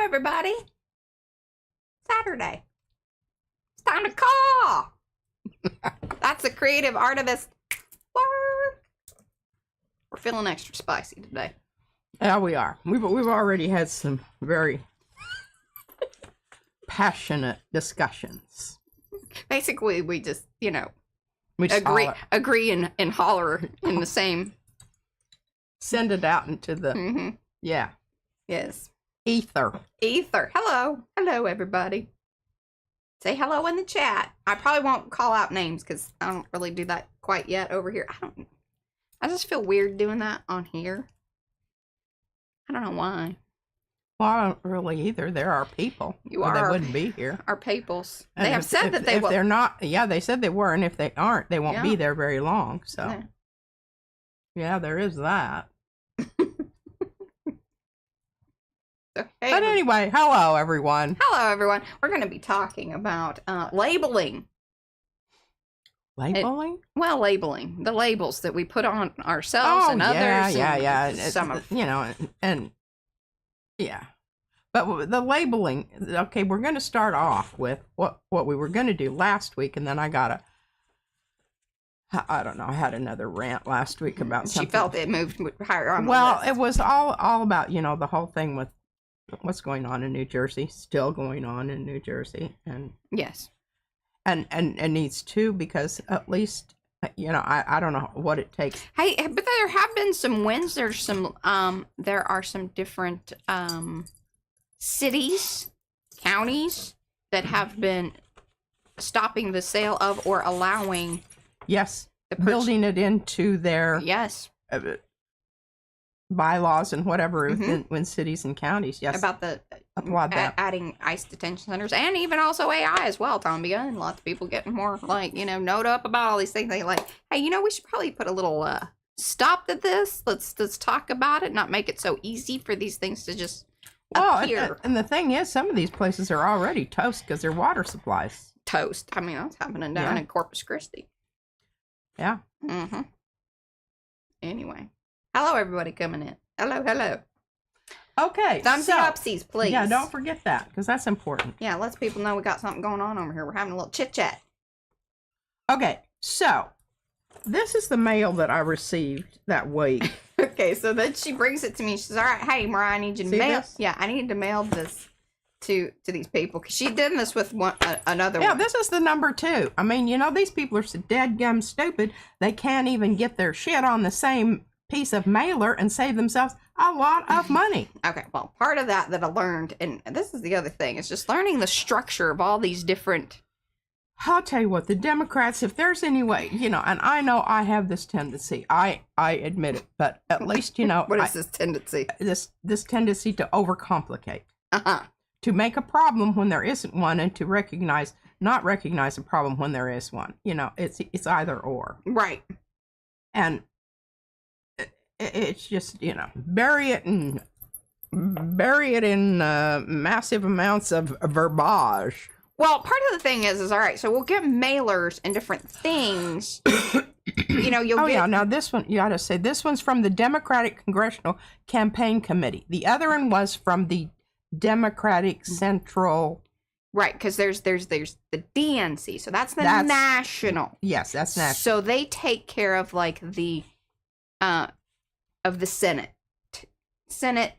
everybody. Saturday. It's time to call. That's a creative artivist work. We're feeling extra spicy today. Yeah, we are. We've already had some very passionate discussions. Basically, we just, We just agree and holler in the same. Send it out into the, yeah. Yes. Ether. Hello. Hello, everybody. Say hello in the chat. I probably won't call out names because I don't really do that quite yet over here. I just feel weird doing that on here. I don't know why. Well, I don't really either. There are people. They wouldn't be here. Our peoples. And they have said that they will. If they're not, yeah, they said they were, and if they aren't, they won't be there very long. So, yeah, there is that. But anyway, hello, everyone. Hello, everyone. We're going to be talking about labeling. Labeling? Labeling. The labels that we put on ourselves and others. Yeah. Some of, and yeah. But the labeling, okay, we're going to start off with what we were going to do last week, and then I don't know, I had another rant last week about something. She felt it moved higher on the list. It was all about, the whole thing with what's going on in New Jersey, still going on in New Jersey. And yes. And needs to, because at least, I don't know what it takes. Hey, but there have been some wins. There are some different cities, counties that have been stopping the sale of or allowing. Yes, building it into their bylaws and whatever in cities and counties. Yes, about the adding ICE detention centers and even also AI as well. Tommy, and lots of people getting more note up about all these things. They like, hey, we should probably put a little stop to this. Let's talk about it, not make it so easy for these things to just appear. And the thing is, some of these places are already toast because their water supplies toast. I mean, that's happening down in Corpus Christi. Yeah. Anyway. Hello, everybody coming in. Hello. Okay. Thumbs upsies, please. Yeah, don't forget that, because that's important. Yeah, let's people know we got something going on over here. We're having a little chit-chat. Okay, so this is the mail that I received that week. Okay, so then she brings it to me. She says, all right, hey, Mariah, I need you to mail. This? Yeah, I need to mail this to these people, because she did this with another one. Yeah, this is the number 2. I mean, these people are so dead gum stupid, they can't even get their shit on the same piece of mailer and save themselves a lot of money. Okay, well, part of that I learned, and this is the other thing, is just learning the structure of all these different. I'll tell you what, the Democrats, if there's any way, and I know I have this tendency, I admit it, but at least, what is this tendency? This tendency to overcomplicate. To make a problem when there isn't one, and to not recognize a problem when there is one. It's either or. Right. And it's just, bury it in massive amounts of verbiage. Well, part of the thing is all right, so we'll get mailers and different things. Now this one, you gotta say, this one's from the Democratic Congressional Campaign Committee. The other one was from the Democratic Central. Right, because there's the DNC, so that's national. Yes, that's national. So they take care of the of the Senate,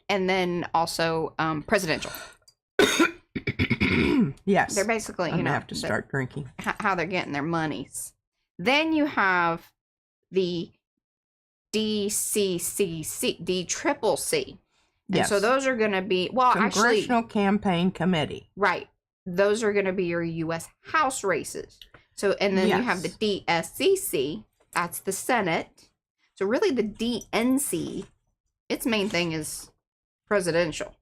and then also presidential. Yes, they're basically have to start drinking. How they're getting their monies. Then you have the DCCC, DCCC. And so those are going to be Congressional Campaign Committee. Right. Those are going to be your U.S. House races. So, and then you have the DSCC. That's the Senate. So really the DNC, its main thing is presidential.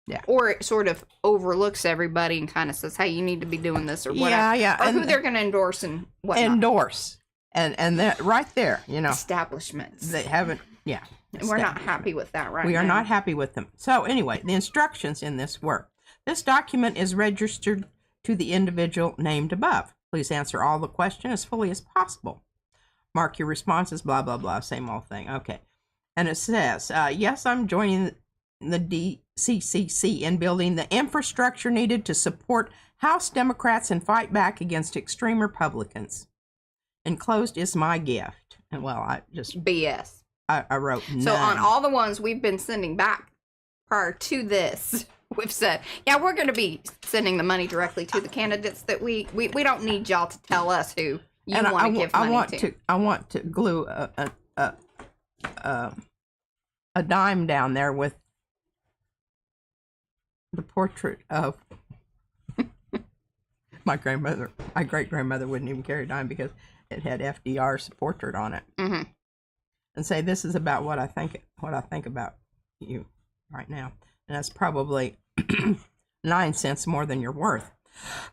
Yeah. Or it sort of overlooks everybody and kind of says, hey, you need to be doing this or whatever. Yeah. Or who they're going to endorse and whatnot. Endorse. And that right there, Establishments. They haven't, And we're not happy with that right now. We are not happy with them. So anyway, the instructions in this work. This document is registered to the individual named above. Please answer all the questions as fully as possible. Mark your responses, blah, blah, blah, same old thing. Okay. And it says, yes, I'm joining the DCCC in building the infrastructure needed to support House Democrats and fight back against extreme Republicans. Enclosed is my gift. And well, I just BS. I wrote none. So on all the ones we've been sending back prior to this, we've said, yeah, we're going to be sending the money directly to the candidates that we don't need y'all to tell us who you want to give money to. I want to glue a dime down there with the portrait of my grandmother. My great grandmother wouldn't even carry a dime because it had FDR's portrait on it. Mm-hmm. And say, this is about what I think about you right now. And that's probably 9 cents more than you're worth.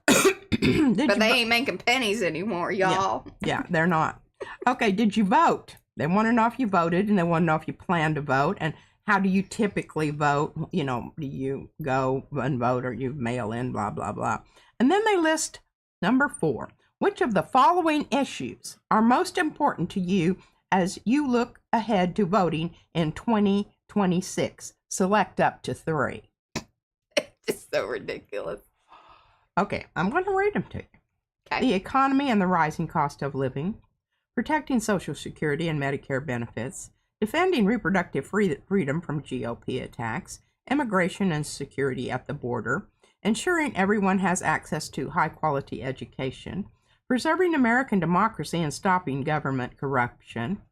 But they ain't making pennies anymore, y'all. Yeah, they're not. Okay, did you vote? They want to know if you voted, and they want to know if you plan to vote, and how do you typically vote? You know, do you go and vote, or you mail in, blah, blah, blah. And then they list number 4. Which of the following issues are most important to you as you look ahead to voting in 2026? Select up to 3. It's so ridiculous. Okay, I'm going to read them to you. Okay. The economy and the rising cost of living, protecting Social Security and Medicare benefits, defending reproductive freedom from GOP attacks, immigration and security at the border, ensuring everyone has access to high-quality education, preserving American democracy and stopping government corruption,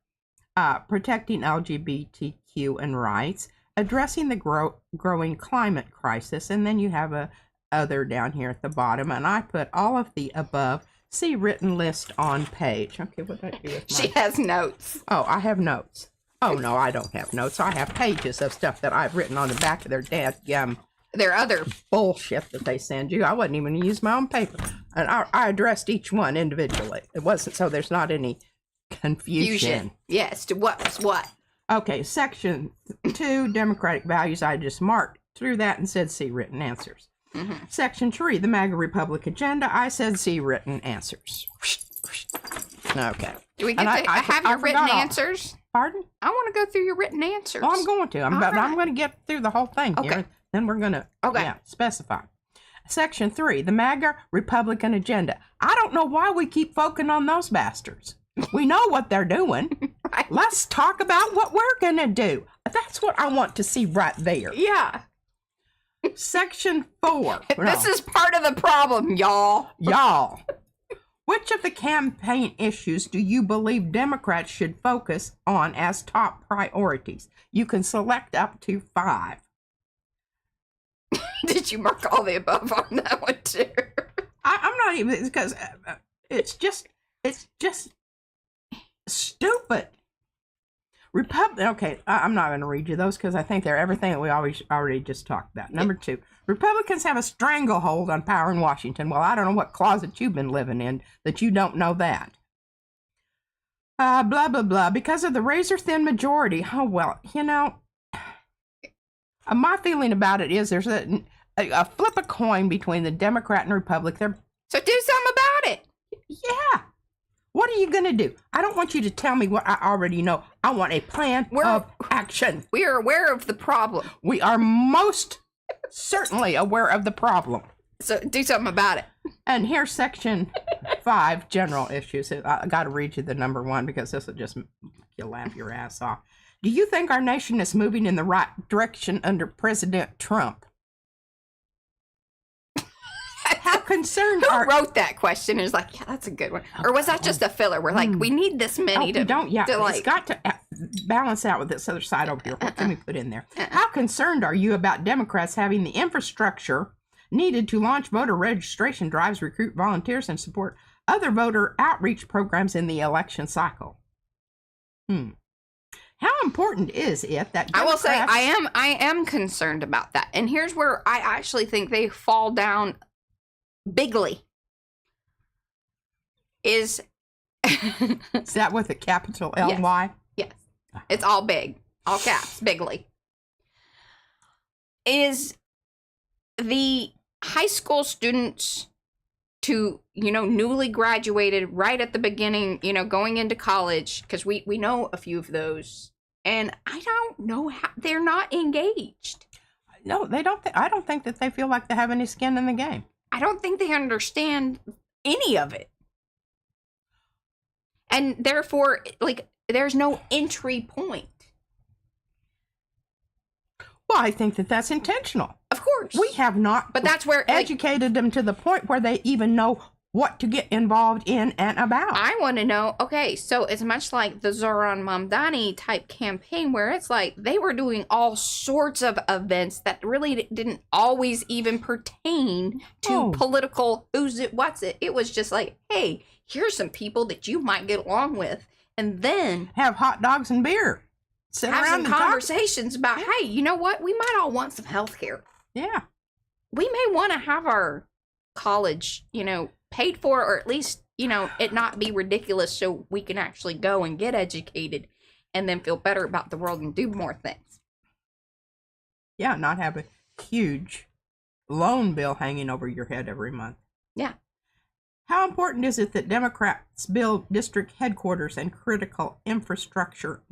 protecting LGBTQ and rights, addressing the growing climate crisis, and then you have a other down here at the bottom, and I put all of the above. See written list on page. Okay, what did I do with She has notes. Oh, I have notes. Oh, no, I don't have notes. I have pages of stuff that I've written on the back of their dadgum. Their other bullshit that they send you. I wasn't even going to use my own paper. And I addressed each one individually. It wasn't so there's not any confusion. Yes, to what was what. Okay, section 2, democratic values. I just marked through that and said see written answers. Mm-hmm. Section 3, the MAGA Republic agenda. I said see written answers. Okay. Do we get to have your written answers? Pardon? I want to go through your written answers. Oh, I'm going to. I'm going to get through the whole thing here. Then we're going to specify. Section 3, the MAGA Republican agenda. I don't know why we keep focusing on those bastards. We know what they're doing. Right. Let's talk about what we're going to do. That's what I want to see right there. Yeah. Section 4. This is part of the problem, y'all. Y'all. Which of the campaign issues do you believe Democrats should focus on as top priorities? You can select up to 5. Did you mark all the above on that one too? I'm not even, because it's just stupid. Okay, I'm not going to read you those because I think they're everything that we already just talked about. Number 2, Republicans have a stranglehold on power in Washington. Well, I don't know what closet you've been living in that you don't know that. Blah, blah, blah. Because of the razor-thin majority. Oh, well, you know, my feeling about it is there's a flip a coin between the Democrat and Republic. So do something about it. Yeah. What are you going to do? I don't want you to tell me what I already know. I want a plan of action. We are aware of the problem. We are most certainly aware of the problem. So do something about it. And here's section 5, general issues. I got to read you the number 1 because this will just make you laugh your ass off. Do you think our nation is moving in the right direction under President Trump? How concerned Who wrote that question? Is like, yeah, that's a good one. Or was that just a filler? We're like, we need this many to don't. Yeah, to it's got to balance out with this other side over here. What can we put in there? How concerned are you about Democrats having the infrastructure needed to launch voter registration drives, recruit volunteers, and support other voter outreach programs in the election cycle? How important is it that Democrats... I will say I am concerned about that. And here's where I actually think they fall down bigly. Is that with a capital L-Y? Yes. It's all big. All caps. Bigly. Is the high school students to, newly graduated right at the beginning, going into college, because we know a few of those, and I don't know how they're not engaged. No, they don't. I don't think that they feel like they have any skin in the game. I don't think they understand any of it. And therefore, like, there's no entry point. Well, I think that that's intentional. Of course. We have not but that's where educated them to the point where they even know what to get involved in and about. I want to know, okay, so it's much like the Zoran Mamdani type campaign where it's like they were doing all sorts of events that really didn't always even pertain to political who's it, what's it. It was just like, hey, here's some people that you might get along with. And then have hot dogs and beer. Sit have around some conversations about, hey, you know what? We might all want some health care. Yeah. We may want to have our college, paid for, or at least, it not be ridiculous so we can actually go and get educated and then feel better about the world and do more things. Yeah, not have a huge loan bill hanging over your head every month. Yeah. How important is it that Democrats build district headquarters and critical infrastructure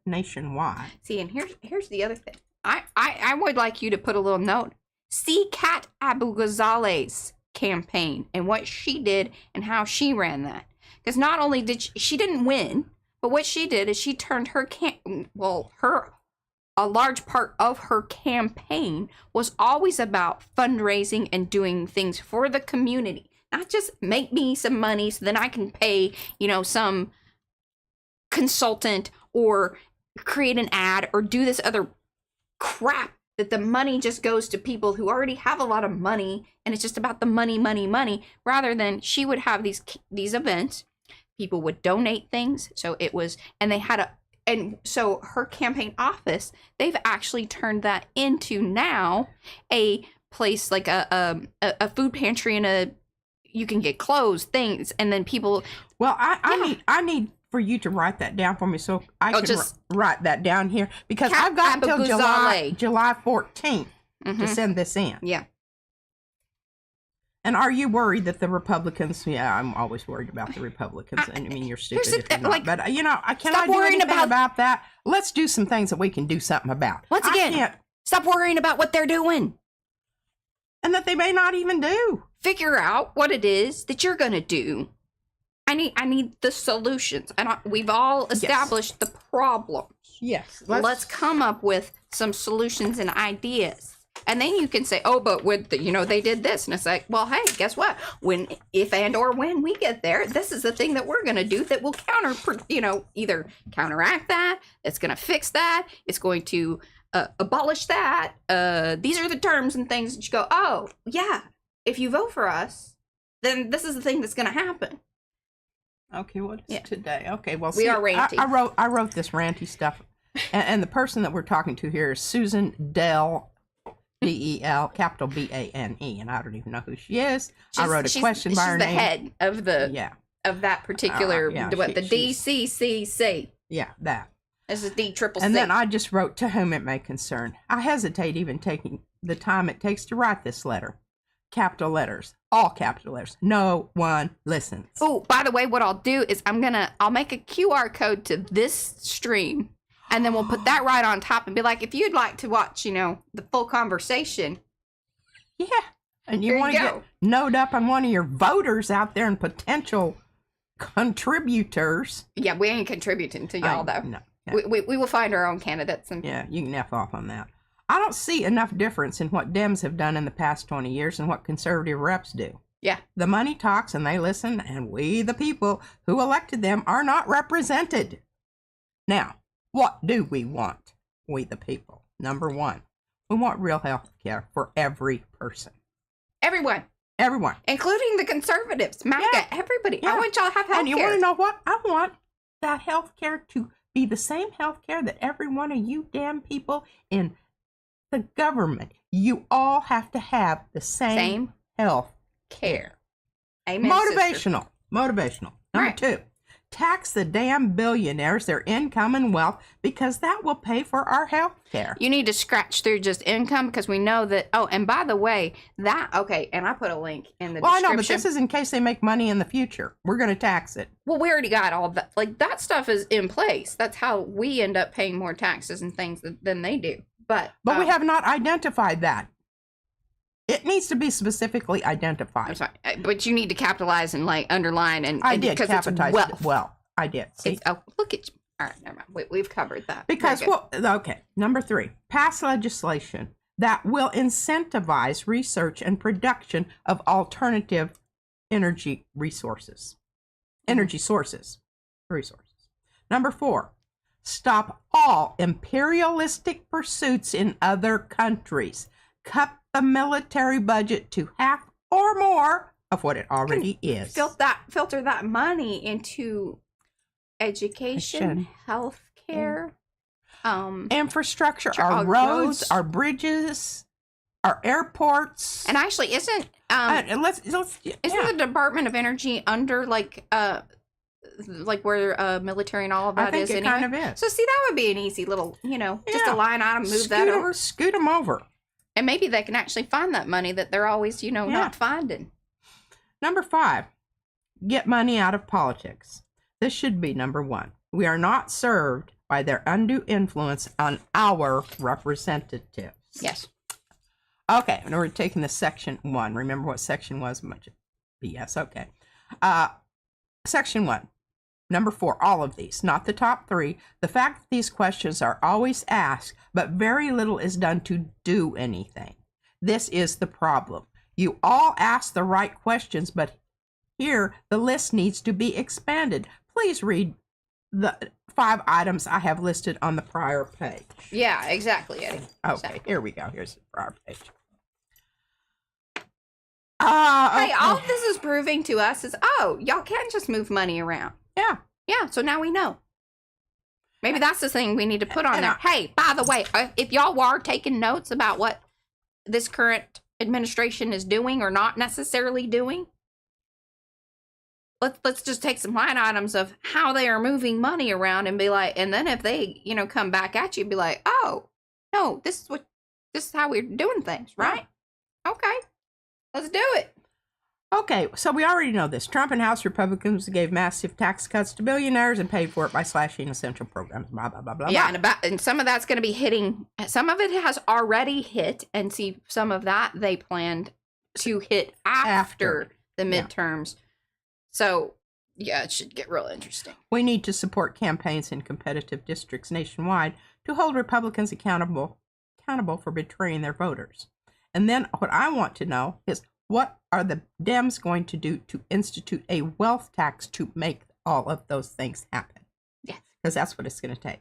nationwide? See, and here's the other thing. I would like you to put a little note. See Kat Abu Ghazaleh's campaign and what she did and how she ran that. Because not only did she didn't win, but what she did is she turned a large part of her campaign was always about fundraising and doing things for the community. Not just make me some money so then I can pay, some consultant or create an ad or do this other crap that the money just goes to people who already have a lot of money and it's just about the money, rather than she would have these events. People would donate things. So it was, and so her campaign office, they've actually turned that into now a place like a food pantry and you can get clothes, things, and then people. Well, I need for you to write that down for me so I can just write that down here because I've got until July 14th to send this in. Yeah. And are you worried that the Republicans? Yeah, I'm always worried about the Republicans. And I mean, you're stupid if you're not. But I cannot do anything about that. Let's do some things that we can do something about. Once again, stop worrying about what they're doing. And that they may not even do. Figure out what it is that you're going to do. I need the solutions. And we've all established the problems. Yes. Let's come up with some solutions and ideas. And then you can say, oh, but with they did this. And it's like, well, hey, guess what? If when we get there, this is the thing that we're going to do that will either counteract that. It's going to fix that. It's going to abolish that. These are the terms and things that you go, oh, yeah, if you vote for us, then this is the thing that's going to happen. Okay, what is today? Okay, well, we are ranty. I wrote this ranty stuff, and the person that we're talking to here is Susan Del, D-E-L, capital B-A-N-E, and I don't even know who she is. I wrote a question by her name. She's the head of of that particular, the DCCC. Yeah, that. This is D-triple-C. And then I just wrote, to whom it may concern. I hesitate even taking the time it takes to write this letter. Capital letters. All capital letters. No one listens. Oh, by the way, what I'll do is I'll make a QR code to this stream, and then we'll put that right on top and be like, if you'd like to watch, the full conversation. Yeah. And you want to get noted up on one of your voters out there and potential contributors. Yeah, we ain't contributing to y'all, though. No. We will find our own candidates. Yeah, you can F off on that. I don't see enough difference in what Dems have done in the past 20 years and what conservative reps do. Yeah. The money talks and they listen, and we, the people who elected them, are not represented. Now, what do we want, we the people? Number one, we want real health care for every person. Everyone. Everyone. Including the conservatives, MAGA, everybody. Yeah. I want y'all to have health care. And you want to know what? I want that health care to be the same health care that every one of you damn people in the government, you all have to have the same health care. Amen. Motivational. Number two, tax the damn billionaires, their income and wealth, because that will pay for our health care. You need to scratch through just income because we know that. Oh, and by the way, and I put a link in the description. I know, but this is in case they make money in the future. We're going to tax it. Well, we already got all that. Like, that stuff is in place. That's how we end up paying more taxes and things than they do. But we have not identified that. It needs to be specifically identified. I'm sorry, but you need to capitalize and like underline and I did capitalize it well. I did. See? Oh, look at you. All right, never mind. We've covered that. Because, well, okay. Number 3, pass legislation that will incentivize research and production of alternative energy resources. Number 4, stop all imperialistic pursuits in other countries. Cut the military budget to half or more of what it already is. Filter that money into education, health care, infrastructure, our roads, our bridges, our airports. And actually, isn't the Department of Energy under like where military and all of that is? I think it kind of is. So see, that would be an easy little, just a line item, that over. Scoot them over. And maybe they can actually find that money that they're always, not finding. Number 5, get money out of politics. This should be number 1. We are not served by their undue influence on our representatives. Yes. Okay, and we're taking the section 1. Remember what section was? Much BS. Okay. Section 1. Number 4, all of these, not the top 3. The fact that these questions are always asked, but very little is done to do anything. This is the problem. You all ask the right questions, but here the list needs to be expanded. Please read the 5 items I have listed on the prior page. Yeah, exactly, Eddie. Okay, exactly. Here we go. Here's the prior page. Hey, all this is proving to us is, y'all can't just move money around. Yeah. Yeah, so now we know. Maybe that's the thing we need to put on there. Hey, by the way, if y'all are taking notes about what this current administration is doing or not necessarily doing, let's just take some line items of how they are moving money around and be like, and then if they, come back at you, be like, oh, no, this is how we're doing things, right? Yeah. Okay, let's do it. Okay, so we already know this. Trump and House Republicans gave massive tax cuts to billionaires and paid for it by slashing essential programs, blah, blah, blah, blah. Yeah, and some of that's going to be hitting, some of it has already hit, and see, some of that they planned to hit after the midterms. Yeah. So, yeah, it should get real interesting. We need to support campaigns in competitive districts nationwide to hold Republicans accountable for betraying their voters. And then what I want to know is, what are the Dems going to do to institute a wealth tax to make all of those things happen? Yes. Because that's what it's going to take.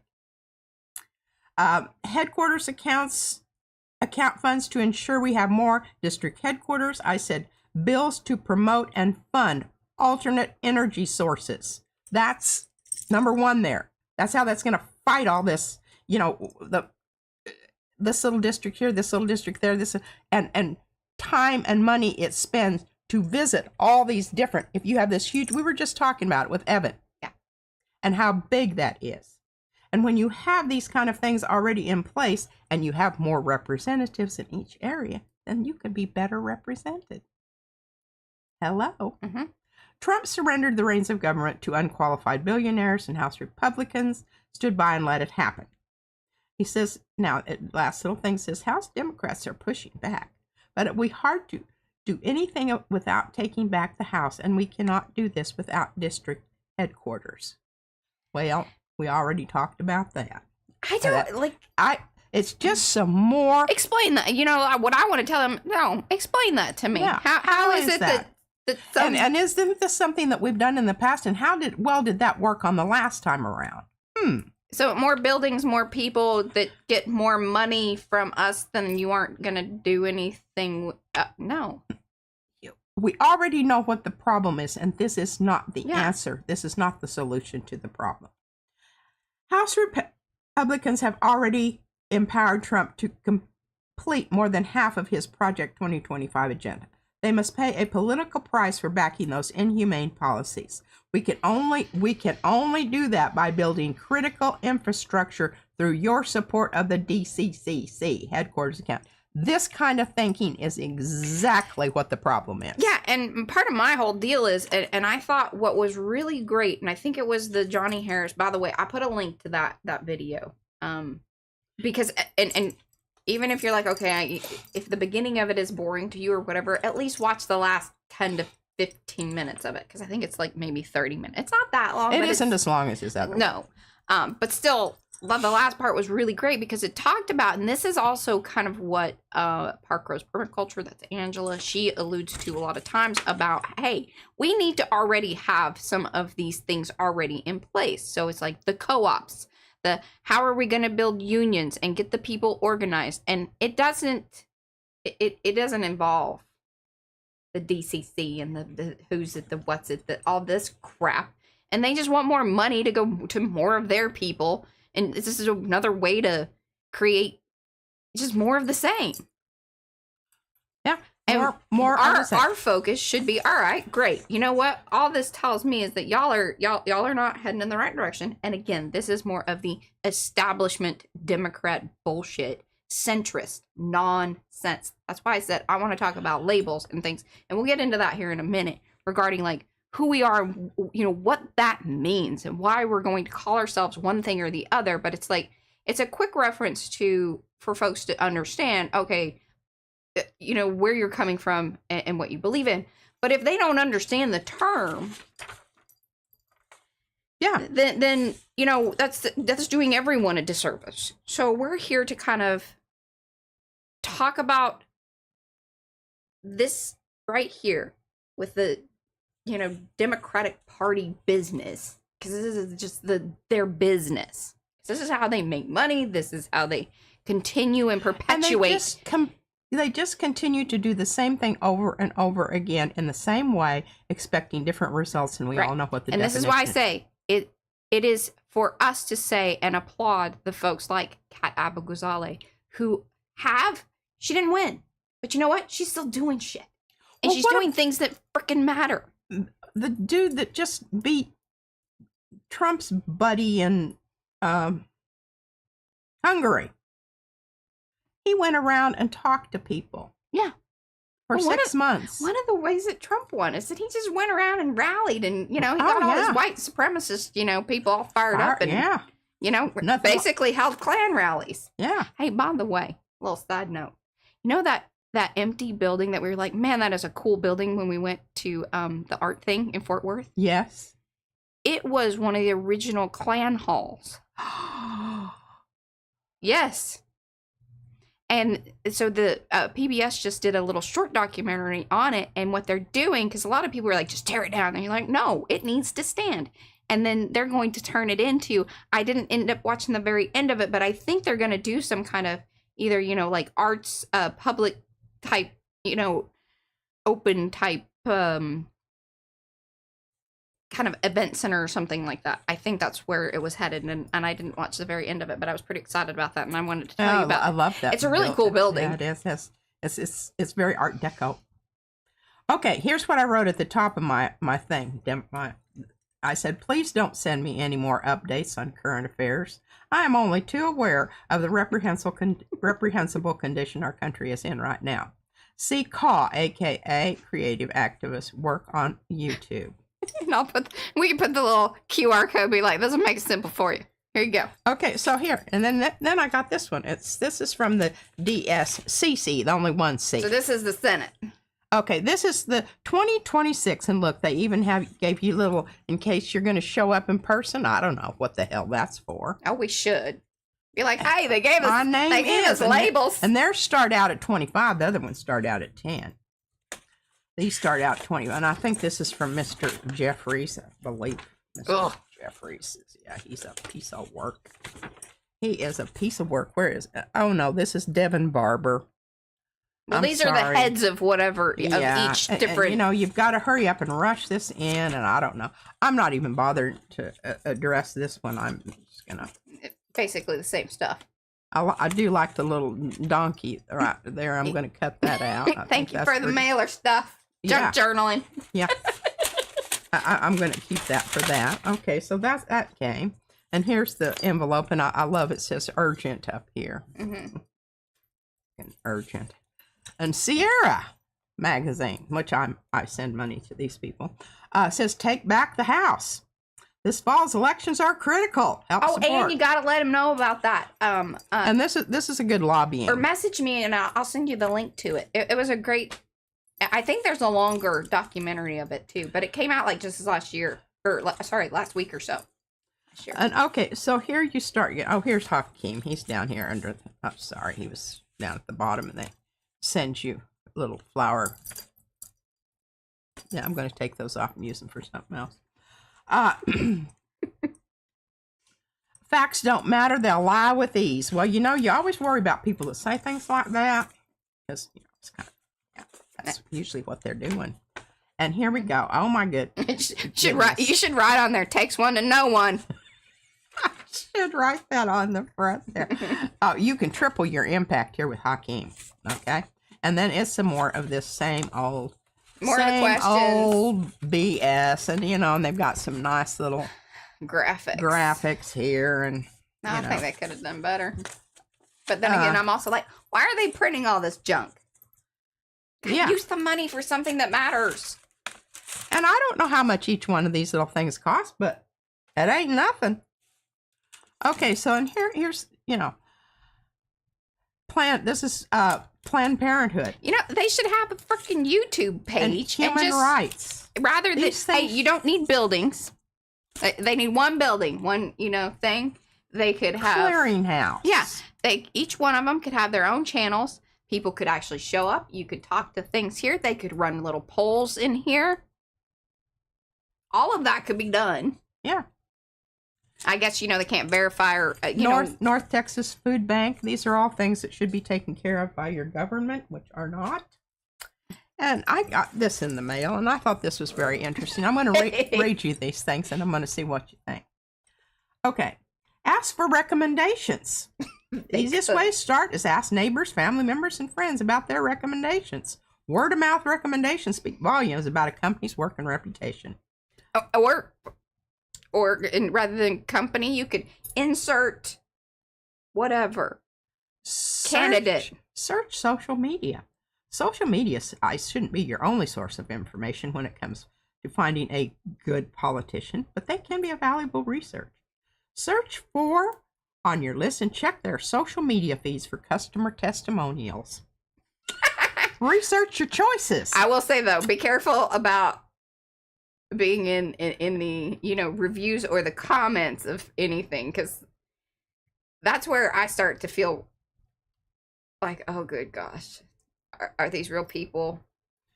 Headquarters account funds to ensure we have more district headquarters. I said bills to promote and fund alternate energy sources. That's number 1 there. That's how that's going to fight all this, this little district here, this little district there, this, and time and money it spends to visit all these different, if you have this huge, we were just talking about it with Evan. Yeah. And how big that is. And when you have these kind of things already in place and you have more representatives in each area, then you can be better represented. Hello. Mm-hmm. Trump surrendered the reins of government to unqualified billionaires, and House Republicans stood by and let it happen. He says, now, last little thing says, House Democrats are pushing back. But it will be hard to do anything without taking back the House, and we cannot do this without district headquarters. Well, we already talked about that. It's just some more. Explain that. What I want to tell them. No, explain that to me. Yeah. How is it that and isn't this something that we've done in the past? And how did that work on the last time around? So more buildings, more people that get more money from us, then you aren't going to do anything. No. We already know what the problem is, and this is not the answer. This is not the solution to the problem. House Republicans have already empowered Trump to complete more than half of his Project 2025 agenda. They must pay a political price for backing those inhumane policies. We can only do that by building critical infrastructure through your support of the DCCC headquarters account. This kind of thinking is exactly what the problem is. Yeah, and part of my whole deal is, and I thought what was really great, and I think it was the Johnny Harris. By the way, I put a link to that video, because and even if you're like, okay, if the beginning of it is boring to you or whatever, at least watch the last 10 to 15 minutes of it, because I think it's like maybe 30 minutes. It's not that long. It isn't as long as his other one. No. But still, the last part was really great because it talked about, and this is also kind of what Park Rose Permaculture, that's Angela, she alludes to a lot of times about, hey, we need to already have some of these things already in place. So it's like the co-ops, how are we going to build unions and get the people organized? And it doesn't involve the DCC and the who's it, the what's it, all this crap. And they just want more money to go to more of their people. And this is another way to create just more of the same. Yeah. And more our focus should be, all right, great. You know what? All this tells me is that y'all are not heading in the right direction. And again, this is more of the establishment Democrat bullshit, centrist nonsense. That's why I said I want to talk about labels and things. And we'll get into that here in a minute regarding like who we are, you know, what that means and why we're going to call ourselves one thing or the other. But it's like, it's a quick reference for folks to understand, okay, you know, where you're coming from and what you believe in. But if they don't understand the term, yeah, then you know, that's doing everyone a disservice. So we're here to kind of talk about this right here with the, you know, Democratic Party business, because this is just their business. This is how they make money. This is how they continue and perpetuate. And they just continue to do the same thing over and over again in the same way, expecting different results, and we all know what the definition is. And this is why I say it is for us to say and applaud the folks like Kat Abu-Ghazaleh who she didn't win, but you know what? She's still doing shit. And she's doing things that freaking matter. The dude that just beat Trump's buddy in Hungary, he went around and talked to people. Yeah. For 6 months. One of the ways that Trump won is that he just went around and rallied, and, you know, he got all his white supremacist, you know, people all fired up and, you know, basically held Klan rallies. Yeah. Hey, by the way, little side note, you know that empty building that we were like, man, that is a cool building when we went to the art thing in Fort Worth? Yes. It was one of the original Klan halls. Yes. And so the PBS just did a little short documentary on it and what they're doing, because a lot of people were like, just tear it down. And you're like, no, it needs to stand. And then they're going to turn it into, I didn't end up watching the very end of it, but I think they're going to do some kind of either, you know, like arts, public type, you know, open type kind of event center or something like that. I think that's where it was headed, and I didn't watch the very end of it, but I was pretty excited about that, and I wanted to tell you about it. I love that. It's a really cool building. Yeah, it is. It's very Art Deco. Okay, here's what I wrote at the top of my thing. I said, please don't send me any more updates on current affairs. I am only too aware of the reprehensible condition our country is in right now. See CAW, aka Creative Activist, work on YouTube. And we can put the little QR code, be like, this will make it simple for you. Here you go. Okay, so here, and then I got this one. This is from the DSCC, the only one C. So this is the Senate. Okay, this is the 2026, and look, they even gave you little, in case you're going to show up in person. I don't know what the hell that's for. Oh, we should be like, hey, they gave us labels, and theirs start out at 25. The other ones start out at 10. These start out 20, and I think this is from Mr. Jeffries, I believe. Mr. Jeffries, yeah, he's a piece of work. He is a piece of work. Where is it? Oh no, this is Devin Barber. Well, these are the heads of whatever of each different. And, you know, you've got to hurry up and rush this in, and I don't know. I'm not even bothered to address this one. I'm just gonna. Basically the same stuff. I do like the little donkey right there. I'm going to cut that out. Thank you for the mailer stuff. Junk journaling. Yeah. I'm going to keep that for that. Okay, so that came. And here's the envelope, and I love it says urgent up here. Mm-hmm. Urgent. And Sierra magazine, which I send money to these people, says take back the house. This fall's elections are critical. Help support. And you got to let them know about that. And this is a good lobbying. Or message me and I'll send you the link to it. It was a great. I think there's a longer documentary of it too, but it came out like just last year, or last week or so. Sure. And okay, so here you start. Oh, here's Hakeem. He's down here under. He was down at the bottom, and they send you a little flower. Yeah, I'm going to take those off and use them for something else. Facts don't matter, they'll lie with ease. Well, you always worry about people that say things like that, because it's kind of, that's usually what they're doing. And here we go. Oh my goodness. You should write on there, takes one to know one. I should write that on the front there. You can triple your impact here with Hakeem. Okay. And then it's some more of this same old old BS, and and they've got some nice little graphics here, and I think they could have done better. But then again, I'm also like, why are they printing all this junk? Use the money for something that matters. And I don't know how much each one of these little things cost, but it ain't nothing. Okay, so and here's this is Planned Parenthood. They should have a freaking YouTube page. And human rights. Rather than, hey, you don't need buildings. They need one building, one, thing. They could have... Clearinghouse. Yeah. Each one of them could have their own channels. People could actually show up. You could talk to things here. They could run little polls in here. All of that could be done. Yeah. I guess, they can't verify or, North Texas Food Bank. These are all things that should be taken care of by your government, which are not. And I got this in the mail, and I thought this was very interesting. I'm going to read you these things, and I'm going to see what you think. Okay. Ask for recommendations. The easiest way to start is ask neighbors, family members, and friends about their recommendations. Word-of-mouth recommendations speak volumes about a company's work and reputation. Or rather than company, you could insert whatever candidate. Search social media. Social media shouldn't be your only source of information when it comes to finding a good politician, but they can be a valuable research. Search for on your list and check their social media feeds for customer testimonials. Research your choices. I will say though, be careful about being in the reviews or the comments of anything, because that's where I start to feel like, oh good gosh, are these real people?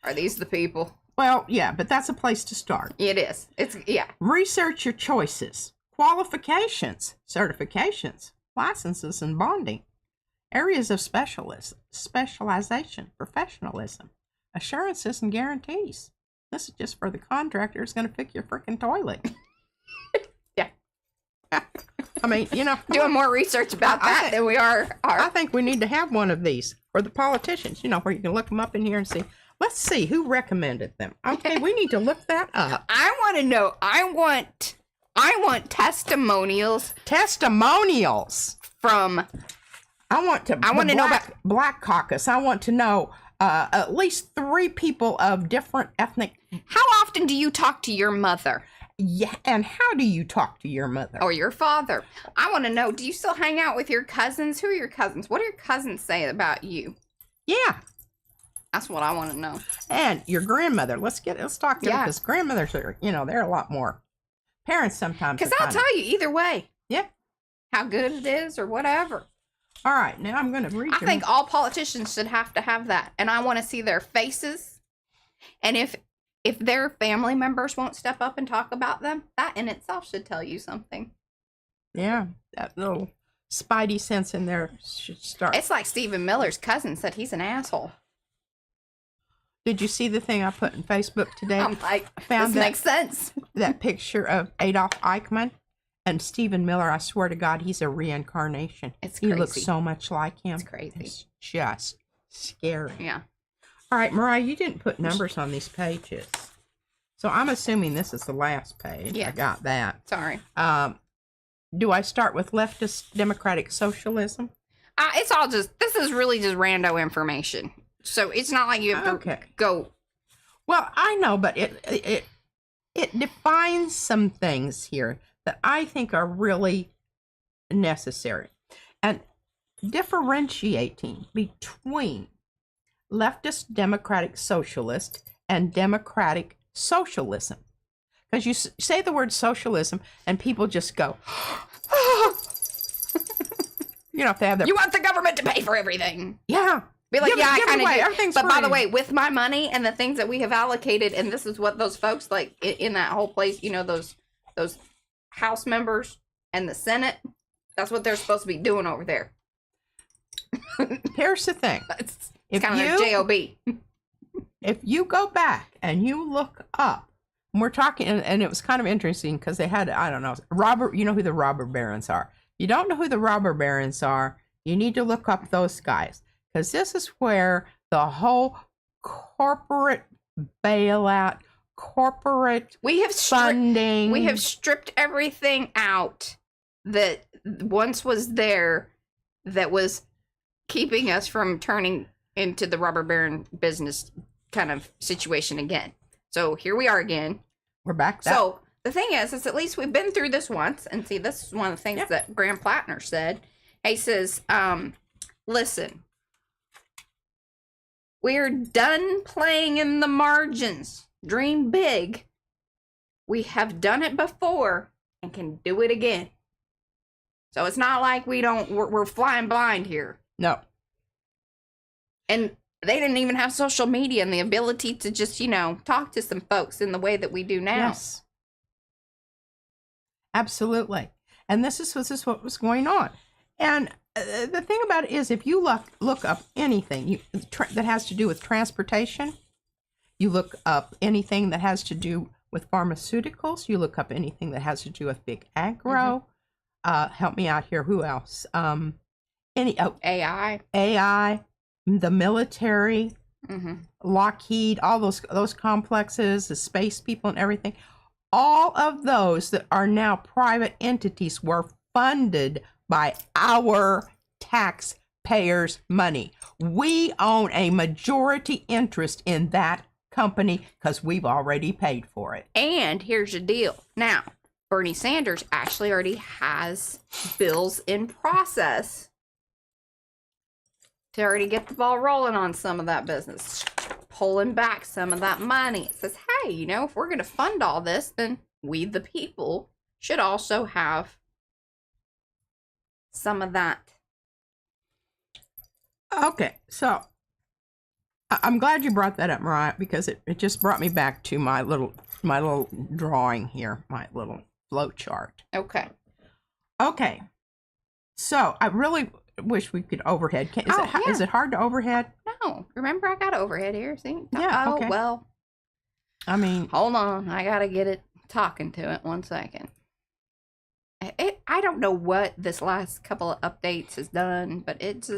Are these the people? Well, yeah, but that's a place to start. It is. Research your choices, qualifications, certifications, licenses, and bonding, areas of specialization, professionalism, assurances, and guarantees. This is just for the contractor who's going to fix your freaking toilet. Yeah. I mean, doing more research about that than we are. I think we need to have one of these for the politicians, where you can look them up in here and see. Let's see who recommended them. Okay, we need to look that up. I want to know. I want testimonials. Testimonials from. I want to know about Black Caucus. I want to know at least 3 people of different ethnic. How often do you talk to your mother? Yeah, and how do you talk to your mother? Or your father? I want to know, do you still hang out with your cousins? Who are your cousins? What do your cousins say about you? Yeah. That's what I want to know. And your grandmother. Let's talk to her, because grandmothers are, they're a lot more. Parents sometimes. Because I'll tell you either way. Yeah. How good it is or whatever. All right, now I'm going to read. I think all politicians should have to have that, and I want to see their faces. And if their family members won't step up and talk about them, that in itself should tell you something. Yeah, that little spidey sense in there should start. It's like Stephen Miller's cousin said he's an asshole. Did you see the thing I put in Facebook today? I'm like, this makes sense. That picture of Adolf Eichmann. And Stephen Miller, I swear to God, he's a reincarnation. It's crazy. He looks so much like him. It's crazy. It's just scary. Yeah. All right, Mariah, you didn't put numbers on these pages. So I'm assuming this is the last page. Yeah. I got that. Sorry. Do I start with leftist democratic socialism? It's all this is really just rando information. So it's not like you have to go. Well, I know, but it it defines some things here that I think are really necessary. And differentiating between leftist democratic socialist and democratic socialism. Because you say the word socialism and people just go, you know, if they have their... You want the government to pay for everything. Yeah. Be like, yeah, I kind of do. Everything's but free. by the way, with my money and the things that we have allocated, and this is what those folks, like, in that whole place, you know, those House members and the Senate, that's what they're supposed to be doing over there. Here's the thing. It's kind of their job. If you go back and you look up, and we're talking, and it was kind of interesting because they had, I don't know, you know who the robber barons are. You don't know who the robber barons are, you need to look up those guys. Because this is where the whole corporate bailout, corporate funding. We have stripped everything out that once was there that was keeping us from turning into the robber baron business kind of situation again. So here we are again. We're back. So the thing is at least we've been through this once. And see, this is one of the things that Graham Plattner said. He says, listen, we're done playing in the margins. Dream big. We have done it before and can do it again. So it's not like we're flying blind here. No. And they didn't even have social media and the ability to just, you know, talk to some folks in the way that we do now. Yes. Absolutely. And this is what was going on. And the thing about it is, if you look up anything that has to do with transportation, you look up anything that has to do with pharmaceuticals, you look up anything that has to do with big agro. Help me out here. Who else? AI, the military, Lockheed, all those complexes, the space people, and everything. All of those that are now private entities were funded by our taxpayers' money. We own a majority interest in that company because we've already paid for it. And here's the deal. Now, Bernie Sanders actually already has bills in process to already get the ball rolling on some of that business, pulling back some of that money. It says, hey, you know, if we're going to fund all this, then we, the people, should also have some of that. Okay, so I'm glad you brought that up, Mariah, because it just brought me back to my little drawing here, my little flow chart. Okay. So I really wish we could overhead. Is it hard to overhead? No. Remember, I got overhead here. See? Yeah. Oh, okay. well. I mean, hold on. I got to get it talking to it 1 second. I don't know what this last couple of updates has done, but it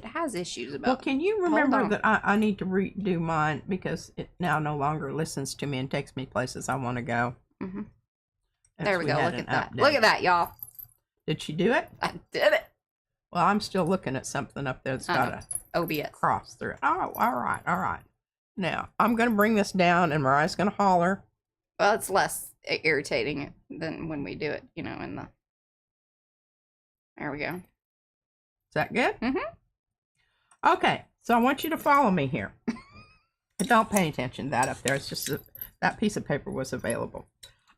has issues about. Well, can you remember that I need to redo mine because it now no longer listens to me and takes me places I want to go. Mm-hmm. There we go. Look at that. Look at that, y'all. Did she do it? I did it. Well, I'm still looking at something up there that's got a OBS cross through it. Oh, all right. Now, I'm going to bring this down and Mariah's going to holler. Well, it's less irritating than when we do it, you know, in the... There we go. Is that good? Mm-hmm. Okay, so I want you to follow me here. Don't pay attention to that up there. It's just that piece of paper was available.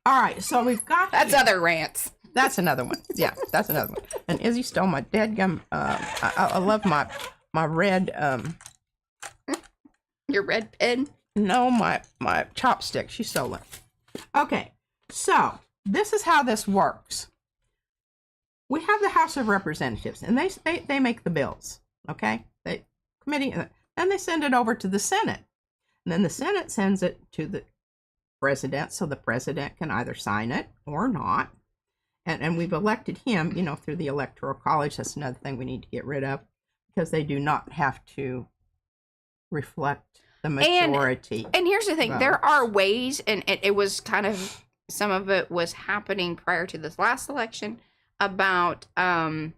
All right, so we've got... That's other rants. That's another one. Yeah, that's another one. And Izzy stole my dead gum. I love my red... Your red pen? No, my chopstick. She stole it. Okay, so this is how this works. We have the House of Representatives, and they make the bills. Okay, committee, and they send it over to the Senate, and then the Senate sends it to the president, so the president can either sign it or not. And we've elected him, you know, through the Electoral College. That's another thing we need to get rid of because they do not have to reflect the majority. And here's the thing, there are ways, and it was kind of, some of it was happening prior to this last election about, I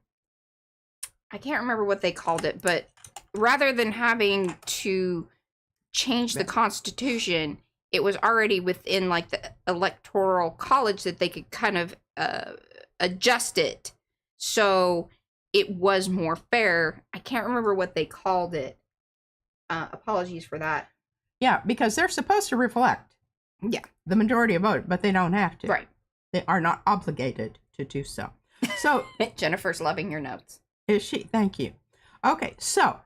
can't remember what they called it, but rather than having to change the Constitution, it was already within like the electoral college that they could kind of adjust it so it was more fair. I can't remember what they called it. Apologies for that. Yeah, because they're supposed to reflect the majority of vote, but they don't have to. Right. They are not obligated to do so. So Jennifer's loving your notes. Is she? Thank you. Okay, so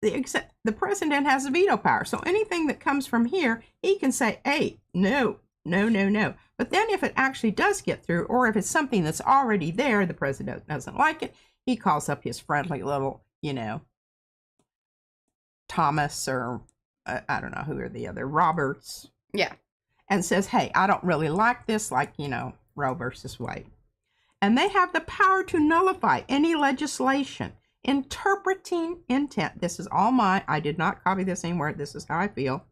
the president has a veto power. So anything that comes from here, he can say, hey, no. But then if it actually does get through, or if it's something that's already there, the president doesn't like it, he calls up his friendly little, Thomas or I don't know who are the other, Roberts. Yeah. And says, hey, I don't really like this, like, Roe versus Wade. And they have the power to nullify any legislation interpreting intent. This is all mine. I did not copy this anywhere. This is how I feel.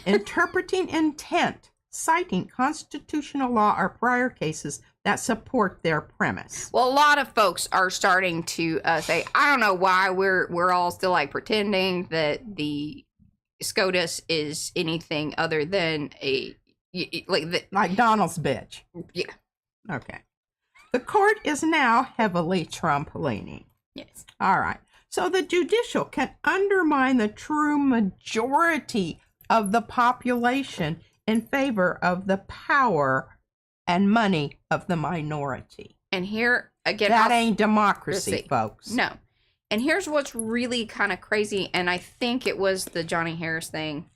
Interpreting intent, citing constitutional law or prior cases that support their premise. Well, a lot of folks are starting to say, I don't know why we're all still like pretending that the SCOTUS is anything other than like Donald's bitch. Yeah. Okay. The court is now heavily Trump-leaning. Yes. All right. So the judicial can undermine the true majority of the population in favor of the power and money of the minority. And here, again... That ain't democracy, folks. No. And here's what's really kind of crazy, and I think it was the Johnny Harris thing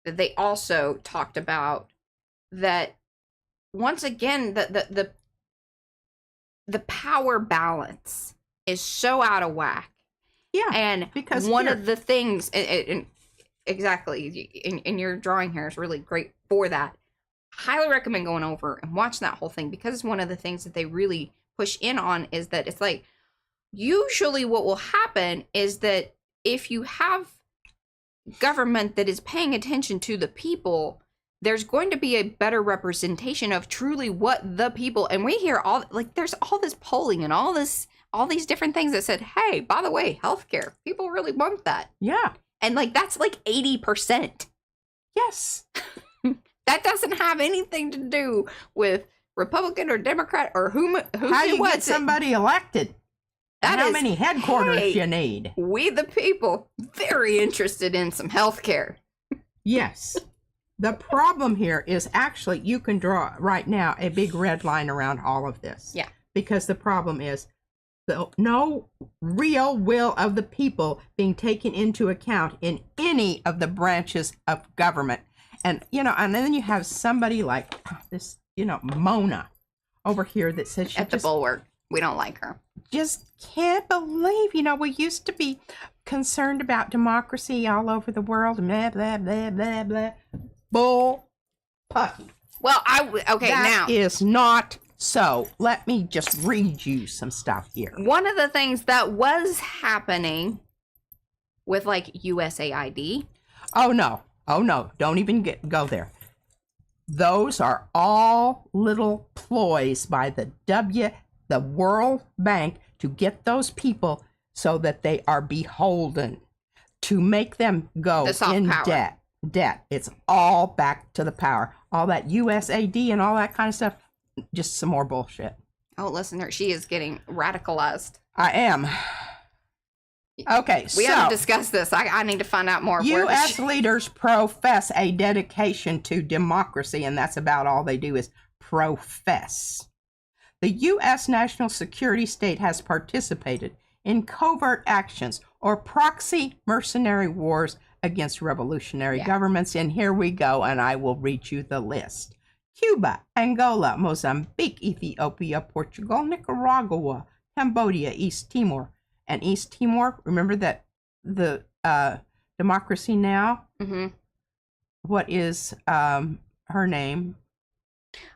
that they also talked about, that once again, the power balance is so out of whack. Yeah, and because one of the things, exactly, and your drawing here is really great for that. Highly recommend going over and watching that whole thing, because one of the things that they really push in on is that it's like, usually what will happen is that if you have government that is paying attention to the people, there's going to be a better representation of truly what the people, and we hear there's all this polling and all these different things that said, hey, by the way, healthcare, people really want that. Yeah. And that's like 80%. Yes. That doesn't have anything to do with Republican or Democrat or how you get somebody elected. That how many headquarters you need. We the people, very interested in some healthcare. Yes. The problem here is actually you can draw right now a big red line around all of this. Yeah. Because the problem is no real will of the people being taken into account in any of the branches of government. And, and then you have somebody like this, Mona over here that says she at the bulwark. We don't like her. Just can't believe, we used to be concerned about democracy all over the world. Blah, blah, blah, blah, blah. Bull pucky. Well, that is not so. Let me just read you some stuff here. One of the things that was happening with USAID. Oh, no. Don't even go there. Those are all little ploys by the World Bank to get those people so that they are beholden, to make them go in power. Debt. It's all back to the power. All that USAID and all that kind of stuff, just some more bullshit. Oh, listen, she is getting radicalized. I am. Okay, we haven't discussed this. I need to find out more. U.S. leaders profess a dedication to democracy, and that's about all they do is profess. The U.S. national security state has participated in covert actions or proxy mercenary wars against revolutionary governments. And here we go, and I will read you the list. Cuba, Angola, Mozambique, Ethiopia, Portugal, Nicaragua, Cambodia, East Timor. And East Timor, remember that the Democracy Now? Mm-hmm. What is her name?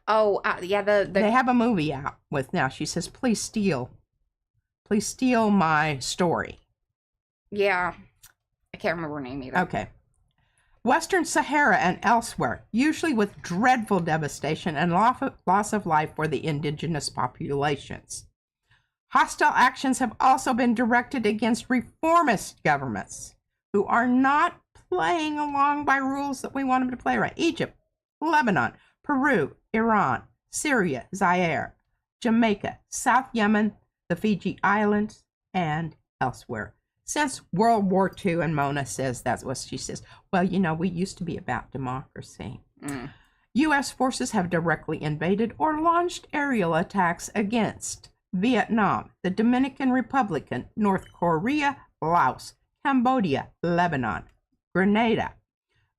Oh, yeah. They have a movie out with now. She says, please steal my story. Yeah. I can't remember her name either. Okay. Western Sahara and elsewhere, usually with dreadful devastation and loss of life for the indigenous populations. Hostile actions have also been directed against reformist governments who are not playing along by rules that we want them to play right. Egypt, Lebanon, Peru, Iran, Syria, Zaire, Jamaica, South Yemen, the Fiji Islands, and elsewhere. Since World War II, and Mona says that's what she says. Well, we used to be about democracy. U.S. forces have directly invaded or launched aerial attacks against Vietnam, the Dominican Republic, North Korea, Laos, Cambodia, Lebanon, Grenada,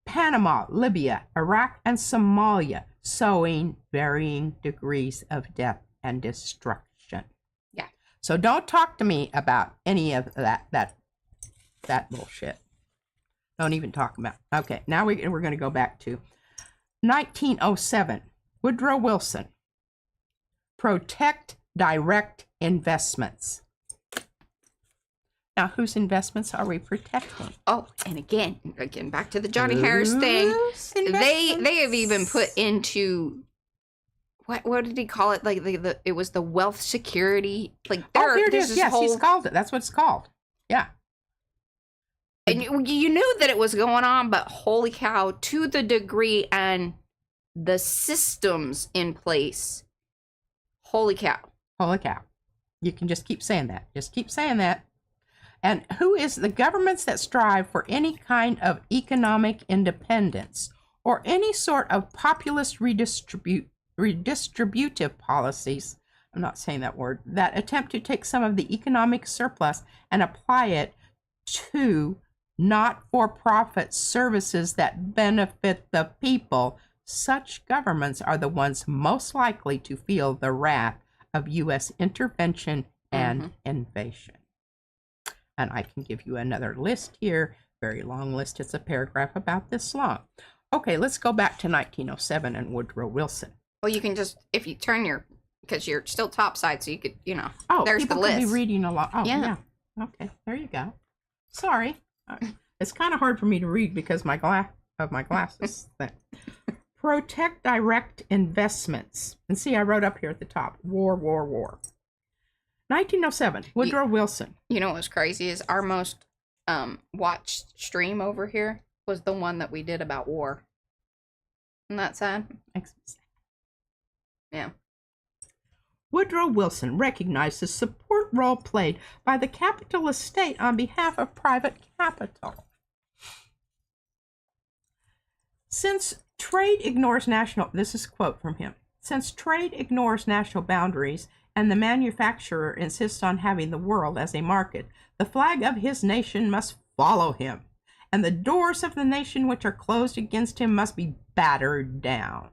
Panama, Libya, Iraq, and Somalia, sowing varying degrees of death and destruction. Yeah. So don't talk to me about any of that bullshit. Don't even talk about it. Okay, now we're going to go back to 1907. Woodrow Wilson. Protect direct investments. Now, whose investments are we protecting? Oh, and again, back to the Johnny Harris thing. They have even put into what did he call it? Like it was the wealth security. Like here it is. Yes, he's called it. That's what it's called. Yeah. And you knew that it was going on, but holy cow, to the degree and the systems in place. Holy cow. Holy cow. You can just keep saying that. Just keep saying that. And who is the governments that strive for any kind of economic independence or any sort of populist redistributive policies, I'm not saying that word, that attempt to take some of the economic surplus and apply it to not-for-profit services that benefit the people. Such governments are the ones most likely to feel the wrath of U.S. intervention and invasion. And I can give you another list here, very long list. It's a paragraph about this long. Okay, let's go back to 1907 and Woodrow Wilson. Well, you can just, if you turn because you're still topside, so you could, Oh, there's the list. People could be reading along. Oh, yeah. Okay, there you go. Sorry. It's kind of hard for me to read because my glasses. Protect direct investments. And see, I wrote up here at the top, war. 1907, Woodrow Wilson. You know what's crazy is our most watched stream over here was the one that we did about war. Isn't that sad? Yeah. Woodrow Wilson recognized the support role played by the capitalist state on behalf of private capital. Since trade ignores this is a quote from him, since trade ignores national boundaries and the manufacturer insists on having the world as a market, the flag of his nation must follow him, and the doors of the nation which are closed against him must be battered down.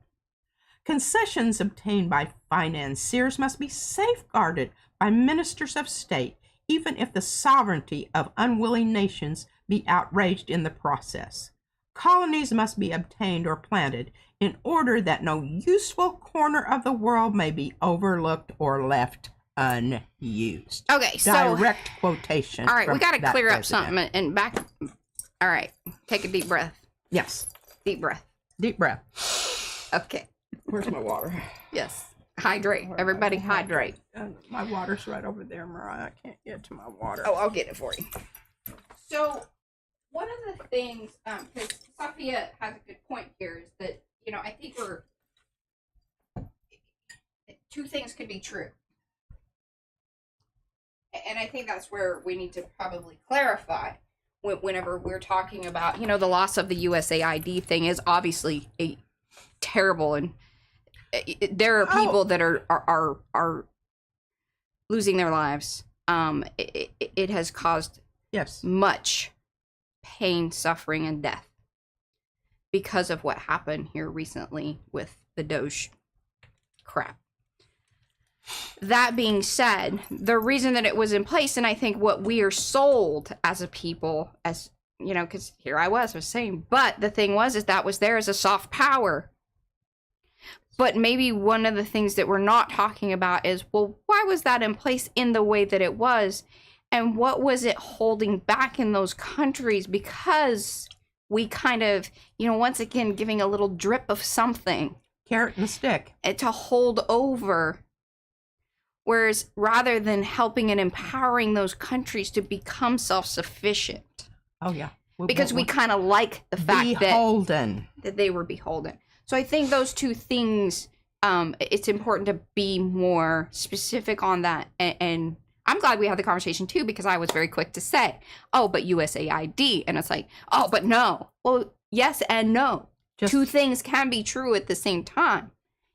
Concessions obtained by financiers must be safeguarded by ministers of state, even if the sovereignty of unwilling nations be outraged in the process. Colonies must be obtained or planted in order that no useful corner of the world may be overlooked or left unused. Okay, so direct quotation. All right, we got to clear up president. something and back. All right, take a deep breath. Yes. Deep breath. Deep breath. Okay. Where's my water? Yes. Hydrate. Everybody hydrate. My water's right over there, Mariah. I can't get to my water. Oh, I'll get it for you. So, one of the things, because Sophia has a good point here, is that, I think two things could be true. And I think that's where we need to probably clarify whenever we're talking about, the loss of the USAID thing is obviously a terrible, and there are people that are losing their lives. It has caused much pain, suffering, and death because of what happened here recently with the Doge crap. That being said, the reason that it was in place, and I think what we are sold as a people, as because here I was saying, but the thing is that was there as a soft power. But maybe one of the things that we're not talking about is, well, why was that in place in the way that it was? And what was it holding back in those countries? Because we kind of, once again, giving a little drip of something. Carrot and stick. To hold over. Whereas rather than helping and empowering those countries to become self-sufficient. Oh, yeah. because we kind of like the fact that they were beholden. So I think those two things, it's important to be more specific on that. And I'm glad we had the conversation too, because I was very quick to say, oh, but USAID. And it's like, oh, but no. Well, yes and no. Two things can be true at the same time.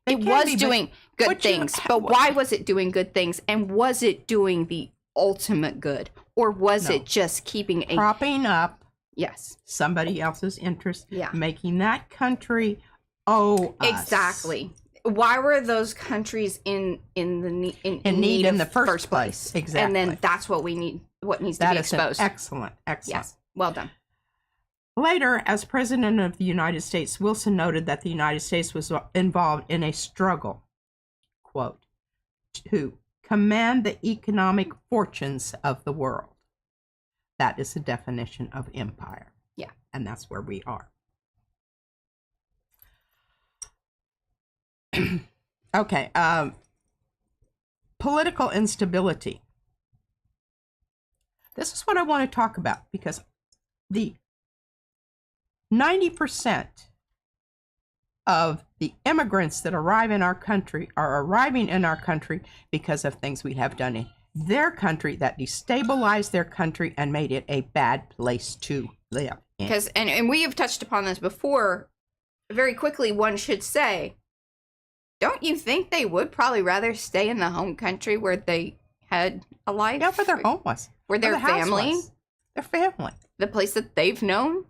It was doing good things, but why was it doing good things? And was it doing the ultimate good? Or was it just keeping propping up yes, somebody else's interest, making that country owe us? Exactly. Why were those countries in need in the first place? Exactly. And then that's what we need, what needs to be exposed. Excellent. Yes. Well done. Later, as President of the United States, Wilson noted that the United States was involved in a struggle, quote, to command the economic fortunes of the world. That is the definition of empire. Yeah. And that's where we are. Okay. Political instability. This is what I want to talk about, because the 90% of the immigrants that arrive in our country are arriving in our country because of things we have done in their country that destabilized their country and made it a bad place to live in. Because, and we have touched upon this before, very quickly, one should say, don't you think they would probably rather stay in the home country where they had a life? Yeah, where their home was. Where their family. Their family. The place that they've known.